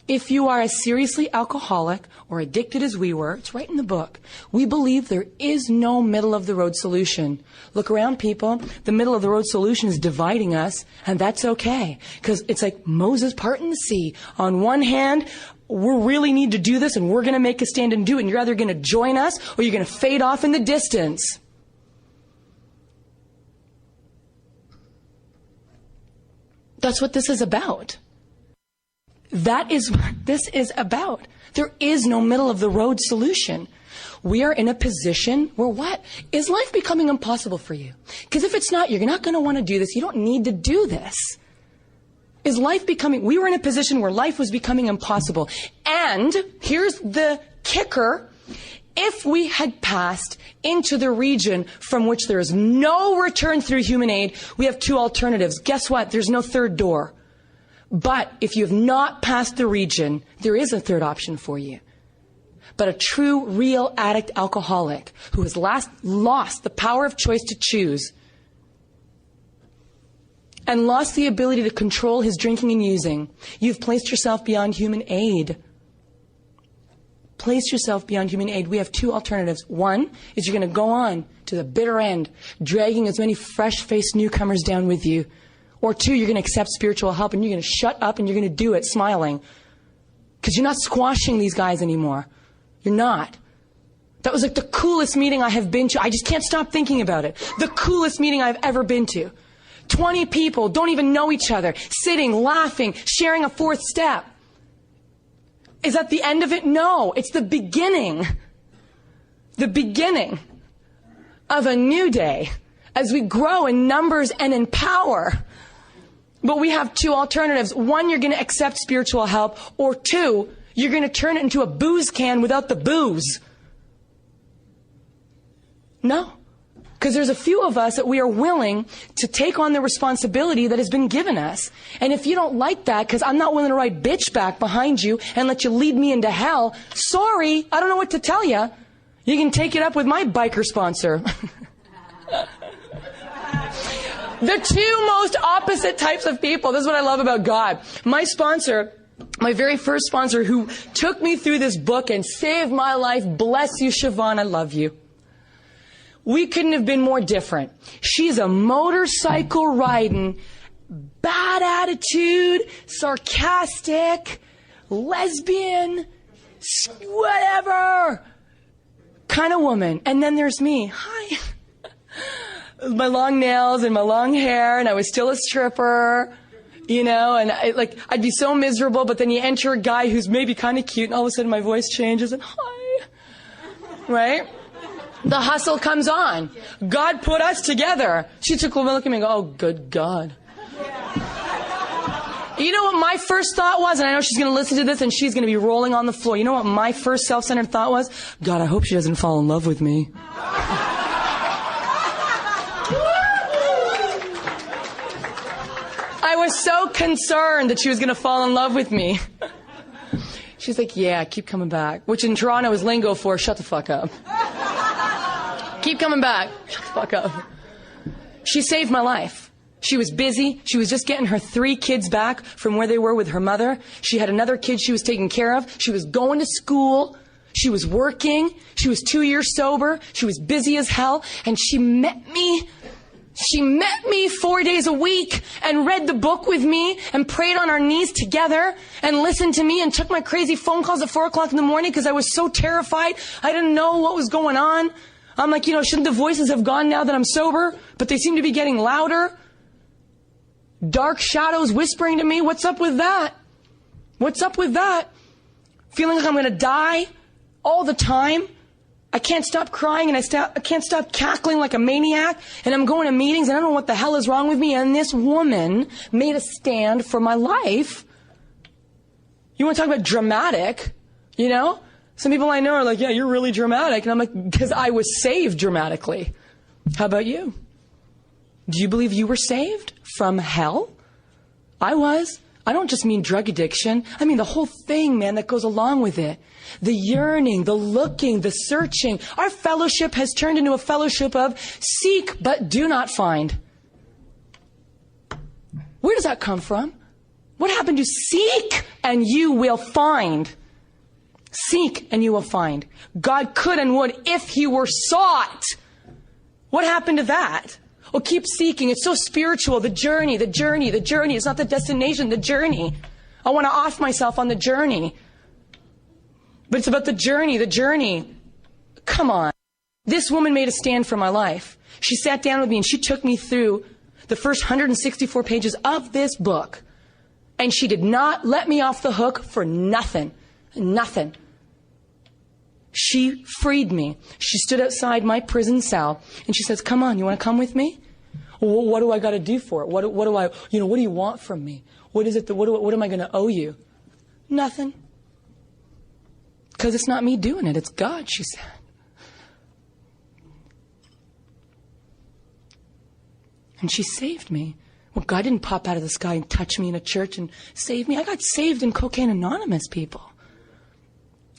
If you are as seriously alcoholic or addicted as we were, it's right in the book. We believe there is no middle of the road solution. Look around, people. The middle of the road solution is dividing us, and that's okay. Because it's like Moses parting the sea. On one hand, we really need to do this, and we're going to make a stand and do it. And you're either going to join us, or you're going to fade off in the distance. That's what this is about. That is what this is about. There is no middle of the road solution. We are in a position where what? Is life becoming impossible for you? Because if it's not, you're not going to want to do this. You don't need to do this. Is life becoming, we were in a position where life was becoming impossible. And here's the kicker. If we had passed into the region from which there is no return through human aid, we have two alternatives. Guess what? There's no third door. But if you have not passed the region, there is a third option for you. But a true, real addict alcoholic who has lost the power of choice to choose and lost the ability to control his drinking and using, you've placed yourself beyond human aid. Place yourself beyond human aid. We have two alternatives. One is you're going to go on to the bitter end, dragging as many fresh-faced newcomers down with you. Or two, you're going to accept spiritual help and you're going to shut up and you're going to do it smiling. Because you're not squashing these guys anymore. You're not. That was like the coolest meeting I have been to. I just can't stop thinking about it. The coolest meeting I've ever been to. 20 people don't even know each other, sitting, laughing, sharing a fourth step. Is that the end of it? No, it's the beginning. The beginning of a new day as we grow in numbers and in power. But we have two alternatives. One, you're going to accept spiritual help, or two, you're going to turn it into a booze can without the booze. No. Because there's a few of us that we are willing to take on the responsibility that has been given us. And if you don't like that, because I'm not willing to write bitch back behind you and let you lead me into hell, sorry, I don't know what to tell you. You can take it up with my biker sponsor. The two most opposite types of people. This is what I love about God. My sponsor, my very first sponsor, who took me through this book and saved my life. Bless you, Siobhan. I love you. We couldn't have been more different. She's a motorcycle riding, bad attitude, sarcastic, lesbian, whatever kind of woman. And then there's me. Hi. My long nails and my long hair, and I was still a stripper, you know, and I'd be so miserable, but then you enter a guy who's maybe kind of cute, and all of a sudden my voice changes, and hi, right? The hustle comes on. God put us together. She took a look at me and go, oh, good God. You know what my first thought was? And I know she's going to listen to this and she's going to be rolling on the floor. You know what my first self-centered thought was? God, I hope she doesn't fall in love with me. I was so concerned that she was going to fall in love with me. She's like, yeah, keep coming back. Which in Toronto is lingo for shut the fuck up. Keep coming back. Shut the fuck up. She saved my life. She was busy. She was just getting her 3 kids back from where they were with her mother. She had another kid she was taking care of. She was going to school. She was working. She was 2 years sober. She was busy as hell. And she met me. She met me 4 days a week and read the book with me and prayed on our knees together and listened to me and took my crazy phone calls at 4 o'clock in the morning because I was so terrified. I didn't know what was going on. I'm like, you know, shouldn't the voices have gone now that I'm sober? But they seem to be getting louder. Dark shadows whispering to me. What's up with that? What's up with that? Feeling like I'm going to die all the time. I can't stop crying and I can't stop cackling like a maniac. And I'm going to meetings and I don't know what the hell is wrong with me. And this woman made a stand for my life. You want to talk about dramatic, you know? Some people I know are like, yeah, you're really dramatic. And I'm like, because I was saved dramatically. How about you? Do you believe you were saved from hell? I was. I don't just mean drug addiction. I mean the whole thing, man, that goes along with it. The yearning, the looking, the searching. Our fellowship has turned into a fellowship of seek but do not find. Where does that come from? What happened to seek and you will find? Seek and you will find. God could and would if he were sought. What happened to that? Well, keep seeking. It's so spiritual. The journey, the journey, the journey. It's not the destination, the journey. I want to off myself on the journey. But it's about the journey, the journey. Come on. This woman made a stand for my life. She sat down with me and she took me through the first 164 pages of this book. And she did not let me off the hook for nothing. Nothing. She freed me. She stood outside my prison cell and she says, come on, you want to come with me? Well, what do I got to do for it? What do you want from me? What is it what am I going to owe you? Nothing. Because it's not me doing it. It's God, she said. And she saved me. Well, God didn't pop out of the sky and touch me in a church and save me. I got saved in Cocaine Anonymous, people.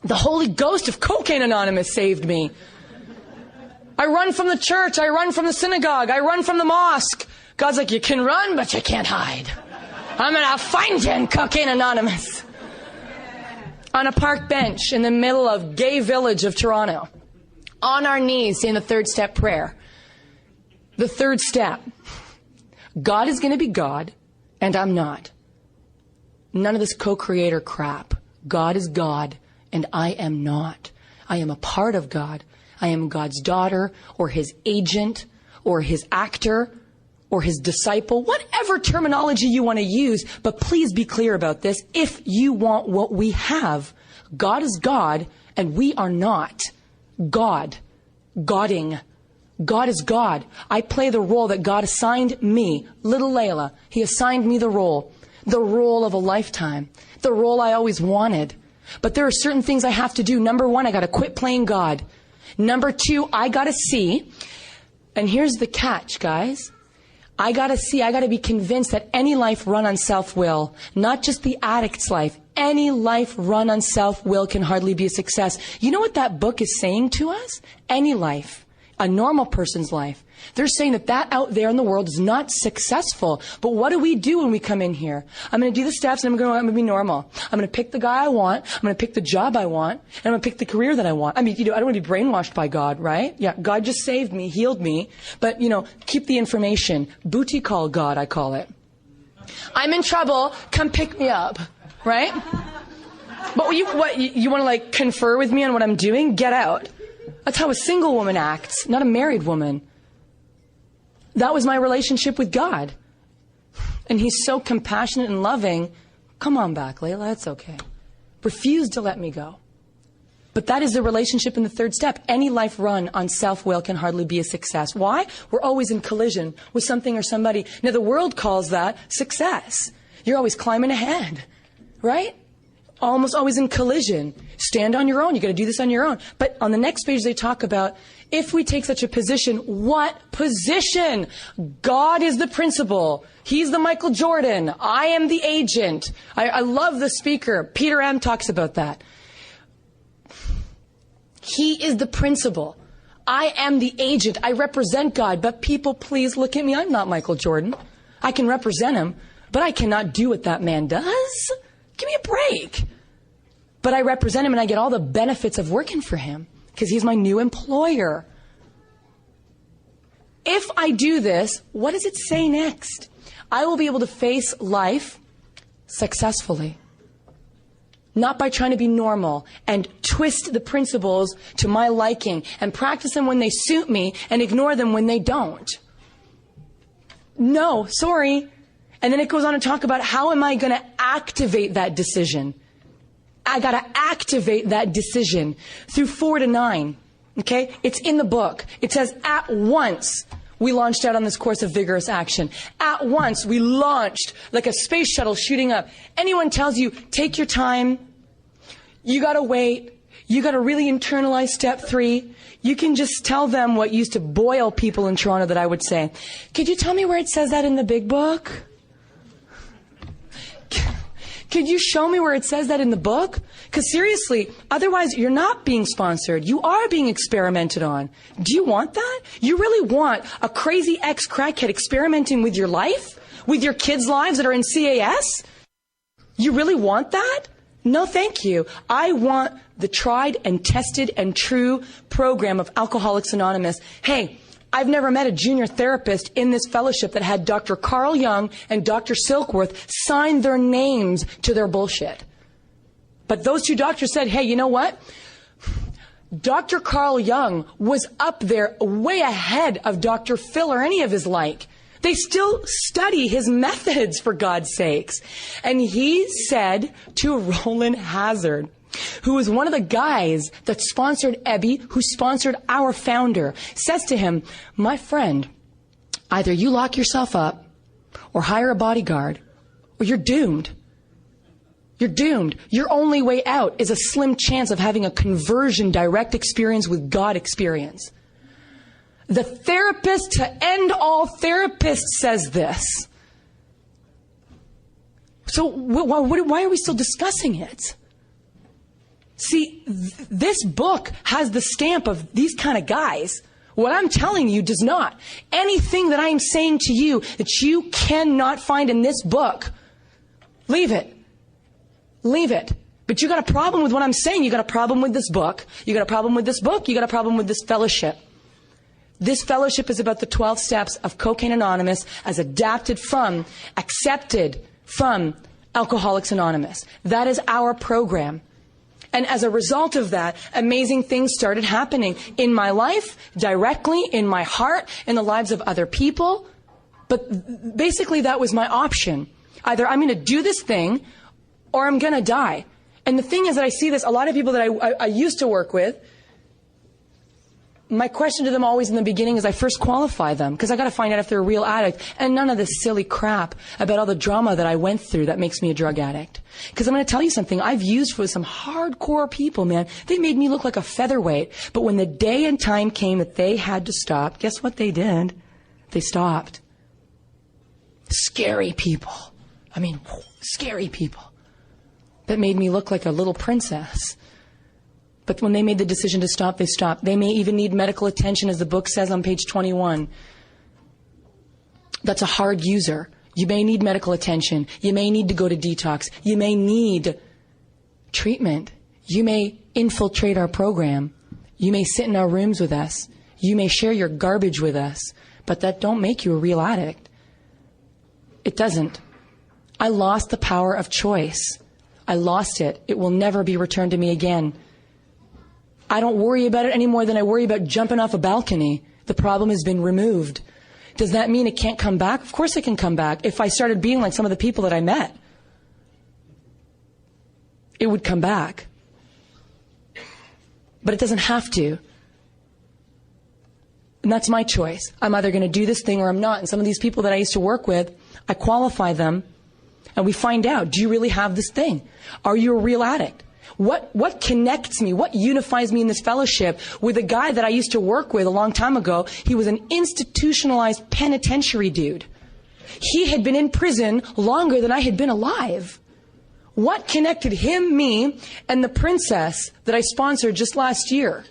The Holy Ghost of Cocaine Anonymous saved me. I run from the church. I run from the synagogue. I run from the mosque. God's like, you can run, but you can't hide. I'm going to find you in Cocaine Anonymous. On a park bench in the middle of gay village of Toronto. On our knees in the 3rd step prayer. The 3rd step. God is going to be God, and I'm not. None of this co-creator crap. God is God. And I am not. I am a part of God. I am God's daughter or his agent or his actor or his disciple, whatever terminology you want to use, but please be clear about this. If you want what we have, God is God, and we are not God. Godding. God is God. I play the role that God assigned me, little Layla. He assigned me the role of a lifetime, the role I always wanted. But there are certain things I have to do. Number one, I got to quit playing God. Number two, I got to see, and here's the catch, guys. I got to be convinced that any life run on self-will, not just the addict's life, any life run on self-will can hardly be a success. You know what that book is saying to us? Any life, a normal person's life. They're saying that out there in the world is not successful. But what do we do when we come in here? I'm going to do the steps and I'm going to be normal. I'm going to pick the guy I want. I'm going to pick the job I want. And I'm going to pick the career that I want. I mean, I don't want to be brainwashed by God, right? Yeah, God just saved me, healed me. But, keep the information. Booty call God, I call it. I'm in trouble. Come pick me up, right? But you want to confer with me on what I'm doing? Get out. That's how a single woman acts, not a married woman. That was my relationship with God. And he's so compassionate and loving. Come on back, Layla, it's okay. Refuse to let me go. But that is the relationship in the third step. Any life run on self-will can hardly be a success. Why? We're always in collision with something or somebody. Now, the world calls that success. You're always climbing ahead, right? Almost always in collision. Stand on your own. You got to do this on your own. But on the next page, they talk about if we take such a position, what position? God is the principal. He's the Michael Jordan. I am the agent. I love the speaker. Peter M. talks about that. He is the principal. I am the agent. I represent God. But people, please look at me. I'm not Michael Jordan. I can represent him, but I cannot do what that man does. Give me a break. But I represent him and I get all the benefits of working for him because he's my new employer. If I do this, what does it say next? I will be able to face life successfully. Not by trying to be normal and twist the principles to my liking and practice them when they suit me and ignore them when they don't. No, sorry. And then it goes on to talk about how am I going to activate that decision? I got to activate that decision through 4 to 9. Okay? It's in the book. It says at once we launched out on this course of vigorous action. At once we launched like a space shuttle shooting up. Anyone tells you, take your time. You got to wait. You got to really internalize step 3. You can just tell them what used to boil people in Toronto that I would say. Could you tell me where it says that in the big book? Could you show me where it says that in the book? Because seriously, otherwise you're not being sponsored. You are being experimented on. Do you want that? You really want a crazy ex-crackhead experimenting with your life? With your kids' lives that are in CAS? You really want that? No, thank you. I want the tried and tested and true program of Alcoholics Anonymous. Hey, I've never met a junior therapist in this fellowship that had Dr. Carl Jung and Dr. Silkworth sign their names to their bullshit. But those two doctors said, hey, you know what? Dr. Carl Jung was up there way ahead of Dr. Phil or any of his like. They still study his methods, for God's sakes. And he said to Roland Hazard, who was one of the guys that sponsored Ebby, who sponsored our founder, says to him, my friend, either you lock yourself up or hire a bodyguard or you're doomed. You're doomed. Your only way out is a slim chance of having a conversion direct experience with God experience. The therapist to end all therapists says this. So why are we still discussing it? See, this book has the stamp of these kind of guys. What I'm telling you does not. Anything that I am saying to you that you cannot find in this book, leave it. Leave it. But you got a problem with what I'm saying. You got a problem with this book. You got a problem with this book. You got a problem with this fellowship. This fellowship is about the 12 steps of Cocaine Anonymous as accepted from Alcoholics Anonymous. That is our program. And as a result of that, amazing things started happening in my life, directly, in my heart, in the lives of other people. But basically that was my option. Either I'm going to do this thing or I'm going to die. And the thing is that I see this, a lot of people that I used to work with, my question to them always in the beginning is I first qualify them because I got to find out if they're a real addict, and none of this silly crap about all the drama that I went through that makes me a drug addict. Because I'm going to tell you something, I've used for some hardcore people, man. They made me look like a featherweight. But when the day and time came that they had to stop, guess what they did? They stopped. Scary people. I mean, scary people. That made me look like a little princess. But when they made the decision to stop, they stopped. They may even need medical attention, as the book says on page 21. That's a hard user. You may need medical attention. You may need to go to detox. You may need treatment. You may infiltrate our program. You may sit in our rooms with us. You may share your garbage with us. But that don't make you a real addict. It doesn't. I lost the power of choice. I lost it. It will never be returned to me again. I don't worry about it any more than I worry about jumping off a balcony. The problem has been removed. Does that mean it can't come back? Of course it can come back. If I started being like some of the people that I met, it would come back. But it doesn't have to. And that's my choice. I'm either going to do this thing or I'm not. And some of these people that I used to work with, I qualify them and we find out, do you really have this thing? Are you a real addict? What connects me? What unifies me in this fellowship with a guy that I used to work with a long time ago? He was an institutionalized penitentiary dude. He had been in prison longer than I had been alive. What connected him, me, and the princess that I sponsored just last year?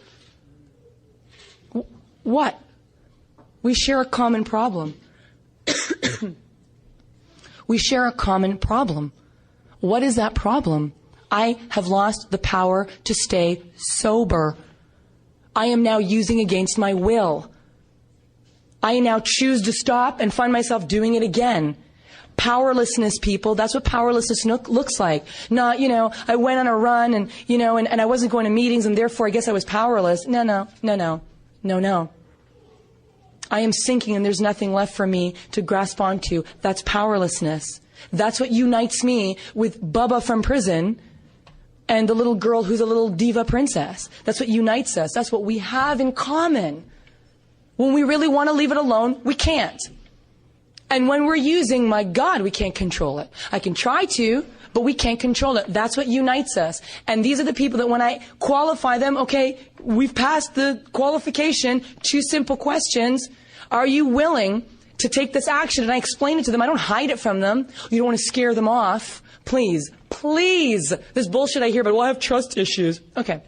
What? We share a common problem. We share a common problem. What is that problem? I have lost the power to stay sober. I am now using against my will. I now choose to stop and find myself doing it again. Powerlessness, people, that's what powerlessness looks like. Not, I went on a run and I wasn't going to meetings and therefore I guess I was powerless. No. I am sinking and there's nothing left for me to grasp onto. That's powerlessness. That's what unites me with Bubba from prison and the little girl who's a little diva princess. That's what unites us. That's what we have in common. When we really want to leave it alone, we can't. And when we're using, my God, we can't control it. I can try to, but we can't control it. That's what unites us. And these are the people that when I qualify them, okay, we've passed the qualification, 2 simple questions. Are you willing to take this action? And I explain it to them. I don't hide it from them. You don't want to scare them off. Please. This bullshit I hear about, well, I have trust issues. Okay.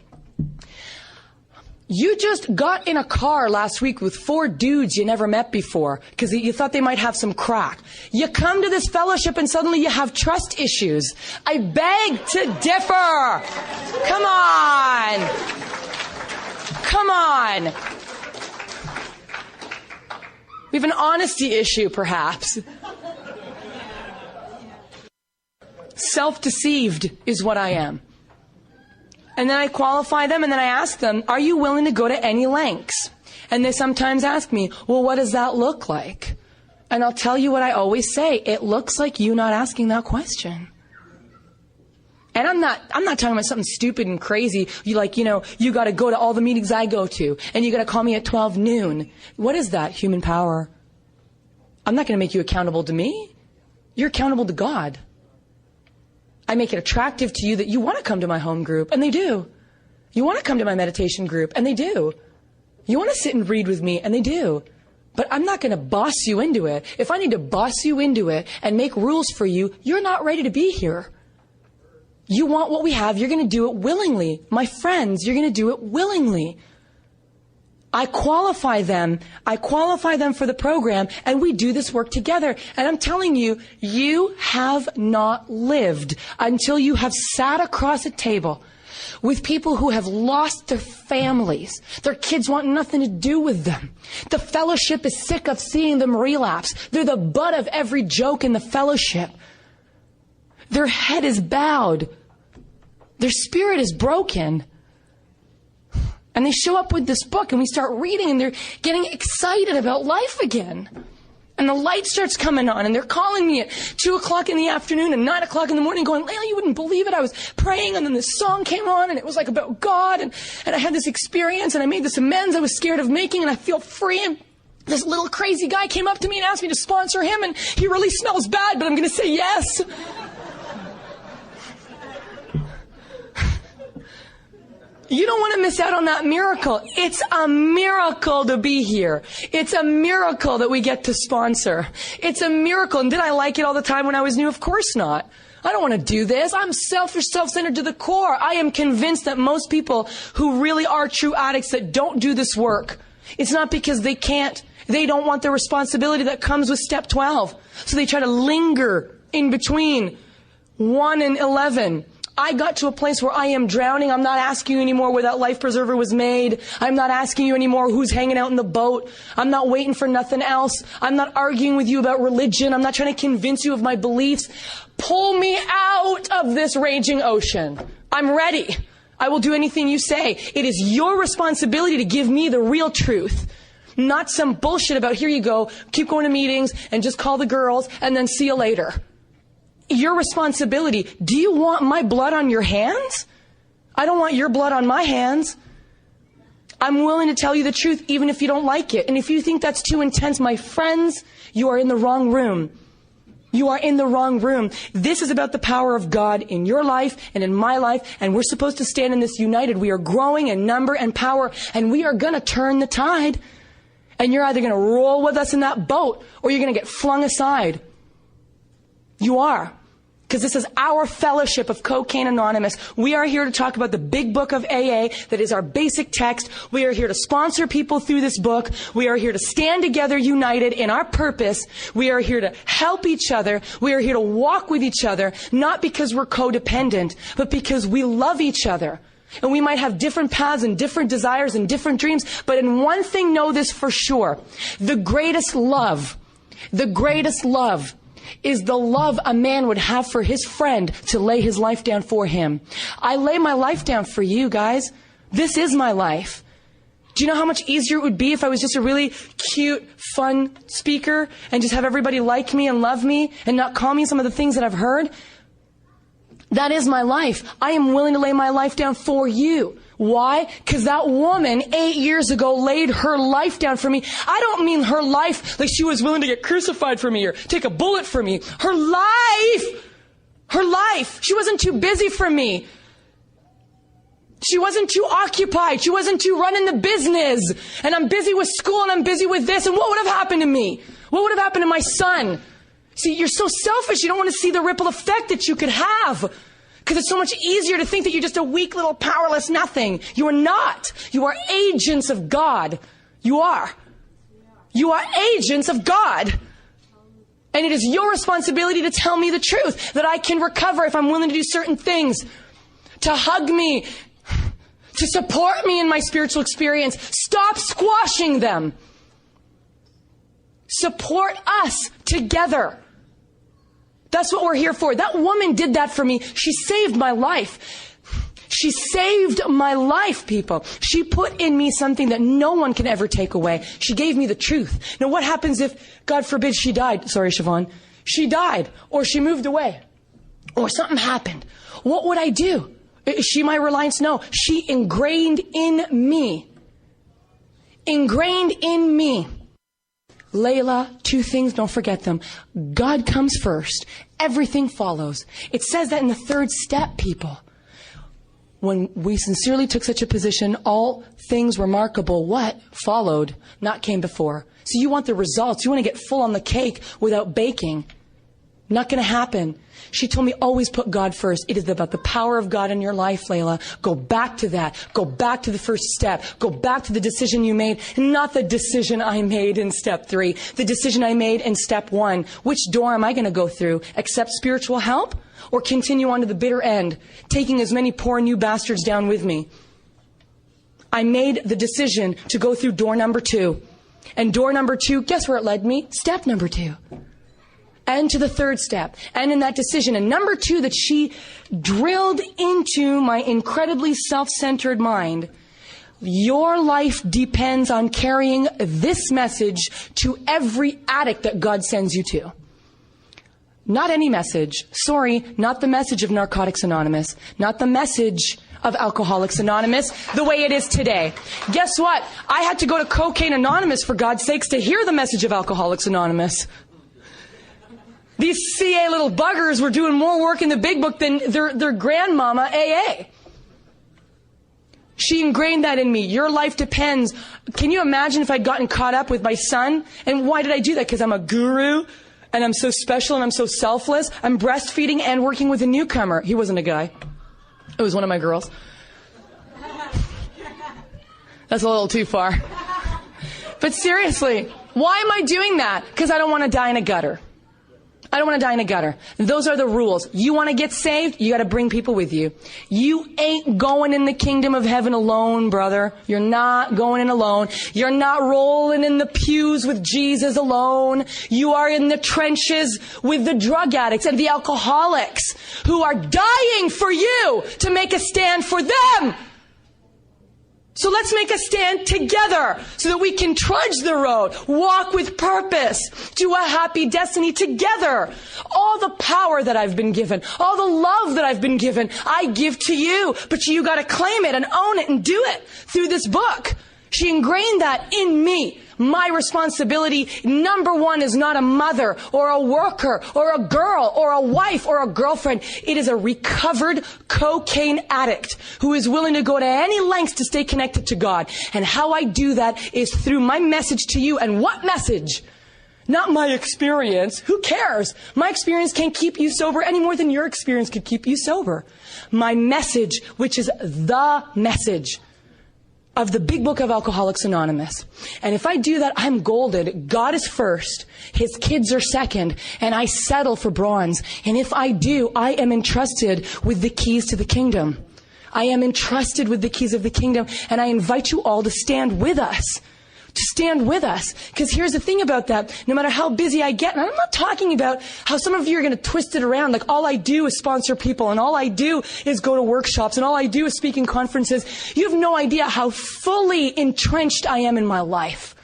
You just got in a car last week with 4 dudes you never met before because you thought they might have some crack. You come to this fellowship and suddenly you have trust issues. I beg to differ. Come on. We have an honesty issue, perhaps. Self-deceived is what I am. And then I qualify them and then I ask them, are you willing to go to any lengths? And they sometimes ask me, well, what does that look like? And I'll tell you what I always say. It looks like you not asking that question. And I'm not talking about something stupid and crazy. You got to go to all the meetings I go to and you got to call me at 12 noon. What is that? Human power. I'm not going to make you accountable to me. You're accountable to God. I make it attractive to you that you want to come to my home group, and they do. You want to come to my meditation group, and they do. You want to sit and read with me, and they do. But I'm not going to boss you into it. If I need to boss you into it and make rules for you, you're not ready to be here. You want what we have, you're going to do it willingly. My friends, you're going to do it willingly. I qualify them for the program, and we do this work together. And I'm telling you, you have not lived until you have sat across a table with people who have lost their families. Their kids want nothing to do with them. The fellowship is sick of seeing them relapse. They're the butt of every joke in the fellowship. Their head is bowed. Their spirit is broken. And they show up with this book and we start reading and they're getting excited about life again. And And the light starts coming on, and they're calling me at 2 o'clock in the afternoon and 9 o'clock in the morning going, Layla, you wouldn't believe it. I was praying, and then this song came on, and it was like about God, and I had this experience, and I made this amends I was scared of making, and I feel free. And this little crazy guy came up to me and asked me to sponsor him, and he really smells bad, but I'm going to say yes. You don't want to miss out on that miracle. It's a miracle to be here. It's a miracle that we get to sponsor. It's a miracle. And did I like it all the time when I was new? Of course not. I don't want to do this. I'm selfish, self-centered to the core. I am convinced that most people who really are true addicts that don't do this work, it's not because they can't. They don't want the responsibility that comes with step 12. So they try to linger in between 1 and 11. I got to a place where I am drowning. I'm not asking you anymore where that life preserver was made. I'm not asking you anymore who's hanging out in the boat. I'm not waiting for nothing else. I'm not arguing with you about religion. I'm not trying to convince you of my beliefs. Pull me out of this raging ocean. I'm ready. I will do anything you say. It is your responsibility to give me the real truth. Not some bullshit about here you go, keep going to meetings and just call the girls and then see you later. Your responsibility. Do you want my blood on your hands? I don't want your blood on my hands. I'm willing to tell you the truth even if you don't like it. And if you think that's too intense, my friends, you are in the wrong room. You are in the wrong room. This is about the power of God in your life and in my life, and we're supposed to stand in this united. We are growing in number and power, and we are going to turn the tide. And you're either going to roll with us in that boat, or you're going to get flung aside. You are. Because this is our fellowship of Cocaine Anonymous. We are here to talk about the big book of AA that is our basic text. We are here to sponsor people through this book. We are here to stand together united in our purpose. We are here to help each other. We are here to walk with each other, not because we're codependent, but because we love each other. And we might have different paths and different desires and different dreams, but in one thing, know this for sure. The greatest love is the love a man would have for his friend to lay his life down for him. I lay my life down for you guys. This is my life. Do you know how much easier it would be if I was just a really cute, fun speaker and just have everybody like me and love me and not call me some of the things that I've heard? That is my life. I am willing to lay my life down for you. Why? Because that woman 8 years ago laid her life down for me. I don't mean her life like she was willing to get crucified for me or take a bullet for me. Her life. She wasn't too busy for me. She wasn't too occupied. She wasn't too running the business. And I'm busy with school and I'm busy with this. And what would have happened to me? What would have happened to my son? See, you're so selfish. You don't want to see the ripple effect that you could have. Because it's so much easier to think that you're just a weak little powerless nothing. You are not. You are agents of God. You are. You are agents of God. And it is your responsibility to tell me the truth, that I can recover if I'm willing to do certain things, to hug me, to support me in my spiritual experience. Stop squashing them. Support us together. That's what we're here for. That woman did that for me. She saved my life. She saved my life, people. She put in me something that no one can ever take away. She gave me the truth. Now, what happens if, God forbid, she died? Sorry, Siobhan. She died, or she moved away, or something happened. What would I do? Is she my reliance? No. She ingrained in me. Ingrained in me. Layla, 2 things, don't forget them. God comes first. Everything follows. It says that in the 3rd step, people. When we sincerely took such a position, all things remarkable, what? Followed, not came before. So you want the results. You want to get full on the cake without baking. Not going to happen. She told me, always put God first. It is about the power of God in your life, Layla. Go back to that. Go back to the first step. Go back to the decision you made, not the decision I made in step 3. The decision I made in step 1. Which door am I going to go through? Accept spiritual help or continue on to the bitter end, taking as many poor new bastards down with me? I made the decision to go through door number 2. And door number 2, guess where it led me? Step number 2. And to the 3rd step. And in that decision. And number 2 that she drilled into my incredibly self-centered mind. Your life depends on carrying this message to every addict that God sends you to. Not any message. Sorry, not the message of Narcotics Anonymous. Not the message of Alcoholics Anonymous the way it is today. Guess what? I had to go to Cocaine Anonymous, for God's sakes, to hear the message of Alcoholics Anonymous. These CA little buggers were doing more work in the big book than their grandmama AA. She ingrained that in me. Your life depends. Can you imagine if I'd gotten caught up with my son? And why did I do that? Because I'm a guru and I'm so special and I'm so selfless. I'm breastfeeding and working with a newcomer. He wasn't a guy. It was one of my girls. That's a little too far. But seriously, why am I doing that? Because I don't want to die in a gutter. I don't want to die in a gutter. Those are the rules. You want to get saved? You got to bring people with you. You ain't going in the kingdom of heaven alone, brother. You're not going in alone. You're not rolling in the pews with Jesus alone. You are in the trenches with the drug addicts and the alcoholics who are dying for you to make a stand for them. So let's make a stand together so that we can trudge the road, walk with purpose to a happy destiny together. All the power that I've been given, all the love that I've been given, I give to you. But you got to claim it and own it and do it through this book. She ingrained that in me. My responsibility, number one, is not a mother or a worker or a girl or a wife or a girlfriend. It is a recovered cocaine addict who is willing to go to any lengths to stay connected to God. And how I do that is through my message to you. And what message? Not my experience. Who cares? My experience can't keep you sober any more than your experience could keep you sober. My message, which is the message of the big book of Alcoholics Anonymous. And if I do that, I'm golden. God is first. His kids are second. And I settle for bronze. And if I do, I am entrusted with the keys to the kingdom. I am entrusted with the keys of the kingdom. And I invite you all to stand with us. To stand with us. Because here's the thing about that. No matter how busy I get, and I'm not talking about how some of you are going to twist it around. Like all I do is sponsor people, and all I do is go to workshops, and all I do is speak in conferences. You have no idea how fully entrenched I am in my life.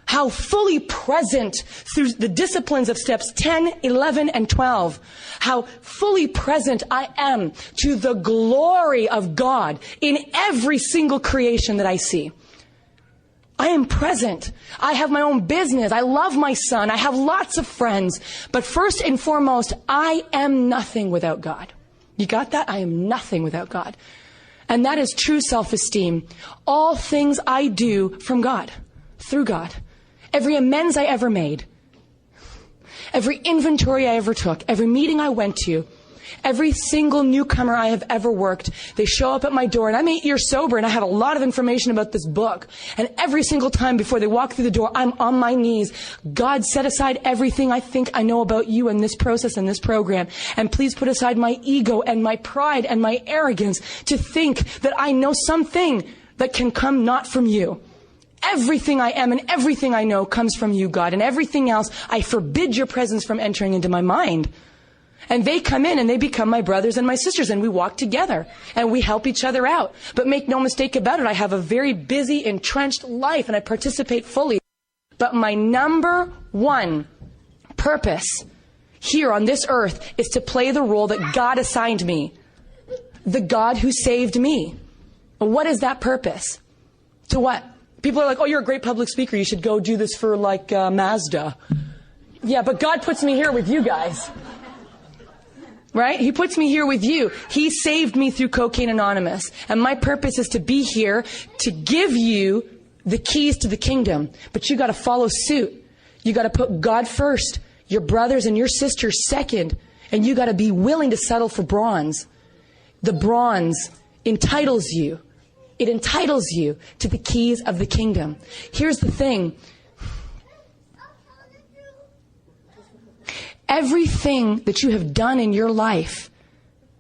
How fully present through the disciplines of steps 10, 11, and 12. How fully present I am to the glory of God in every single creation that I see. I am present. I have my own business. I love my son. I have lots of friends. But first and foremost, I am nothing without God. You got that? I am nothing without God. And that is true self-esteem. All things I do from God, through God. Every amends I ever made. Every inventory I ever took. Every meeting I went to. Every single newcomer I have ever worked, they show up at my door, and I'm 8 years sober, and I have a lot of information about this book. And every single time before they walk through the door, I'm on my knees. God, set aside everything I think I know about you and this process and this program. And please put aside my ego and my pride and my arrogance to think that I know something that can come not from you. Everything I am and everything I know comes from you, God. And everything else, I forbid your presence from entering into my mind. And they come in and they become my brothers and my sisters, and we walk together and we help each other out. But make no mistake about it, I have a very busy, entrenched life and I participate fully. But my number one purpose here on this earth is to play the role that God assigned me. The God who saved me. What is that purpose? To what? People are like, oh, you're a great public speaker. You should go do this for like Mazda. Yeah, but God puts me here with you guys. Right? He puts me here with you. He saved me through Cocaine Anonymous. And my purpose is to be here to give you the keys to the kingdom. But you got to follow suit. You got to put God first, your brothers and your sisters second. And you got to be willing to settle for bronze. The bronze entitles you. It entitles you to the keys of the kingdom. Here's the thing. Everything that you have done in your life,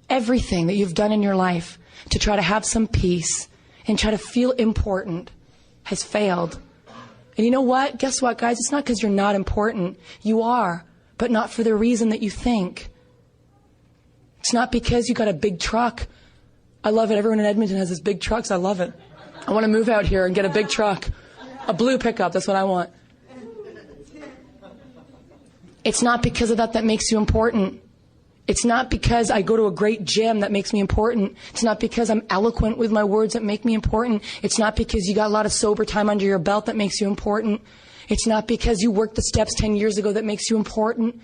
everything that you've done in your life to try to have some peace and try to feel important has failed. And you know what? Guess what, guys? It's not because you're not important. You are, but not for the reason that you think. It's not because you got a big truck. I love it. Everyone in Edmonton has this big trucks. I love it. I want to move out here and get a big truck. A blue pickup, that's what I want. It's not because of that makes you important. It's not because I go to a great gym that makes me important. It's not because I'm eloquent with my words that make me important. It's not because you got a lot of sober time under your belt that makes you important. It's not because you worked the steps 10 years ago that makes you important.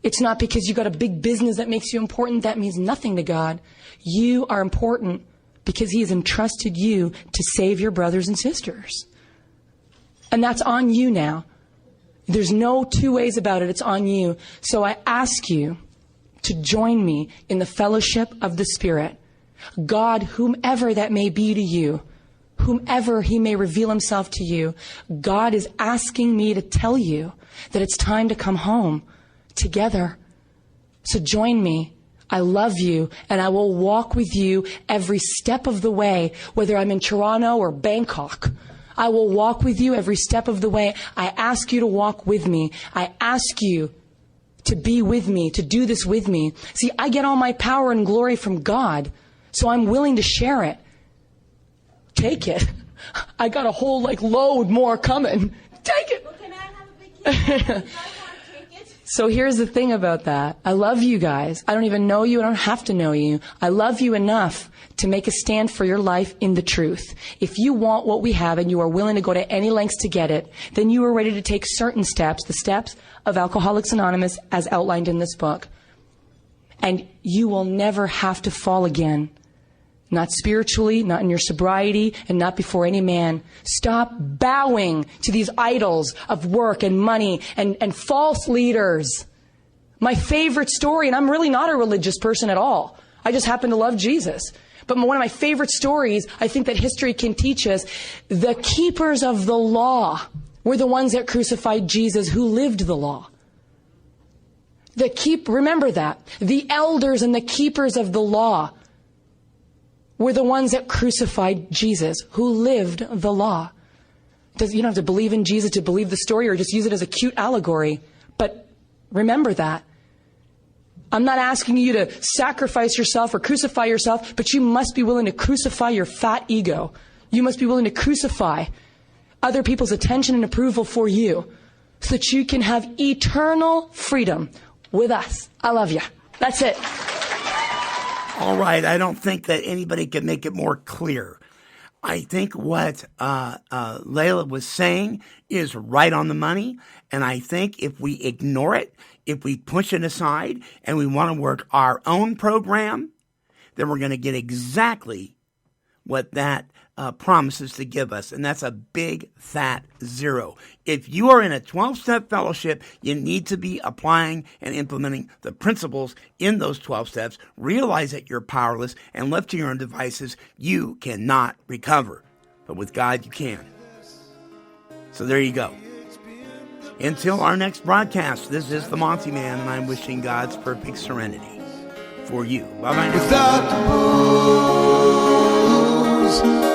It's not because you got a big business that makes you important. That means nothing to God. You are important because He has entrusted you to save your brothers and sisters. And that's on you now. There's no two ways about it. It's on you. So I ask you to join me in the fellowship of the Spirit. God, whomever that may be to you, whomever He may reveal Himself to you, God is asking me to tell you that it's time to come home together. So join me. I love you, and I will walk with you every step of the way, whether I'm in Toronto or Bangkok. I will walk with you every step of the way. I ask you to walk with me. I ask you to be with me, to do this with me. See, I get all my power and glory from God, so I'm willing to share it. Take it. I got a whole load more coming. Take it. Well, can I have a vacation? So here's the thing about that. I love you guys. I don't even know you. I don't have to know you. I love you enough to make a stand for your life in the truth. If you want what we have and you are willing to go to any lengths to get it, then you are ready to take certain steps, the steps of Alcoholics Anonymous as outlined in this book. And you will never have to fall again. Not spiritually, not in your sobriety, and not before any man. Stop bowing to these idols of work and money and false leaders. My favorite story, and I'm really not a religious person at all. I just happen to love Jesus. But one of my favorite stories, I think that history can teach us, the keepers of the law were the ones that crucified Jesus, who lived the law. Remember that. The elders and the keepers of the law were the ones that crucified Jesus, who lived the law. You don't have to believe in Jesus to believe the story, or just use it as a cute allegory. But remember that. I'm not asking you to sacrifice yourself or crucify yourself, but you must be willing to crucify your fat ego. You must be willing to crucify other people's attention and approval for you, so that you can have eternal freedom with us. I love you. That's it. All right, I don't think that anybody can make it more clear. I think what Lala was saying is right on the money, and I think if we ignore it, if we push it aside, and we want to work our own program, then we're going to get exactly what that promises to give us, and that's a big, fat zero. If you are in a 12-step fellowship, you need to be applying and implementing the principles in those 12 steps. Realize that you're powerless, and left to your own devices, you cannot recover. But with God, you can. So there you go. Until our next broadcast, this is the Monty Man, and I'm wishing God's perfect serenity for you. Bye-bye now. Without the booze,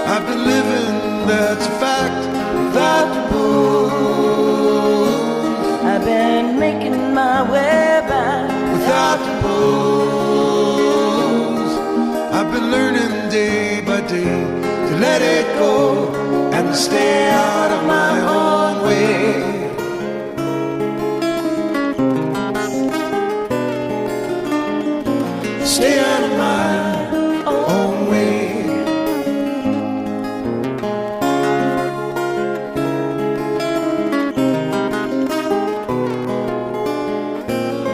I've been living, that's a fact. Without the booze, I've been making my way back. without the booze, I've been learning day by day to let it go and stay out of my own way. Stay out of my own way.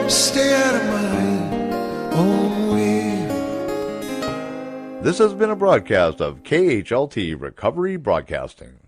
Stay out of my own way. This has been a broadcast of KHLT Recovery Broadcasting.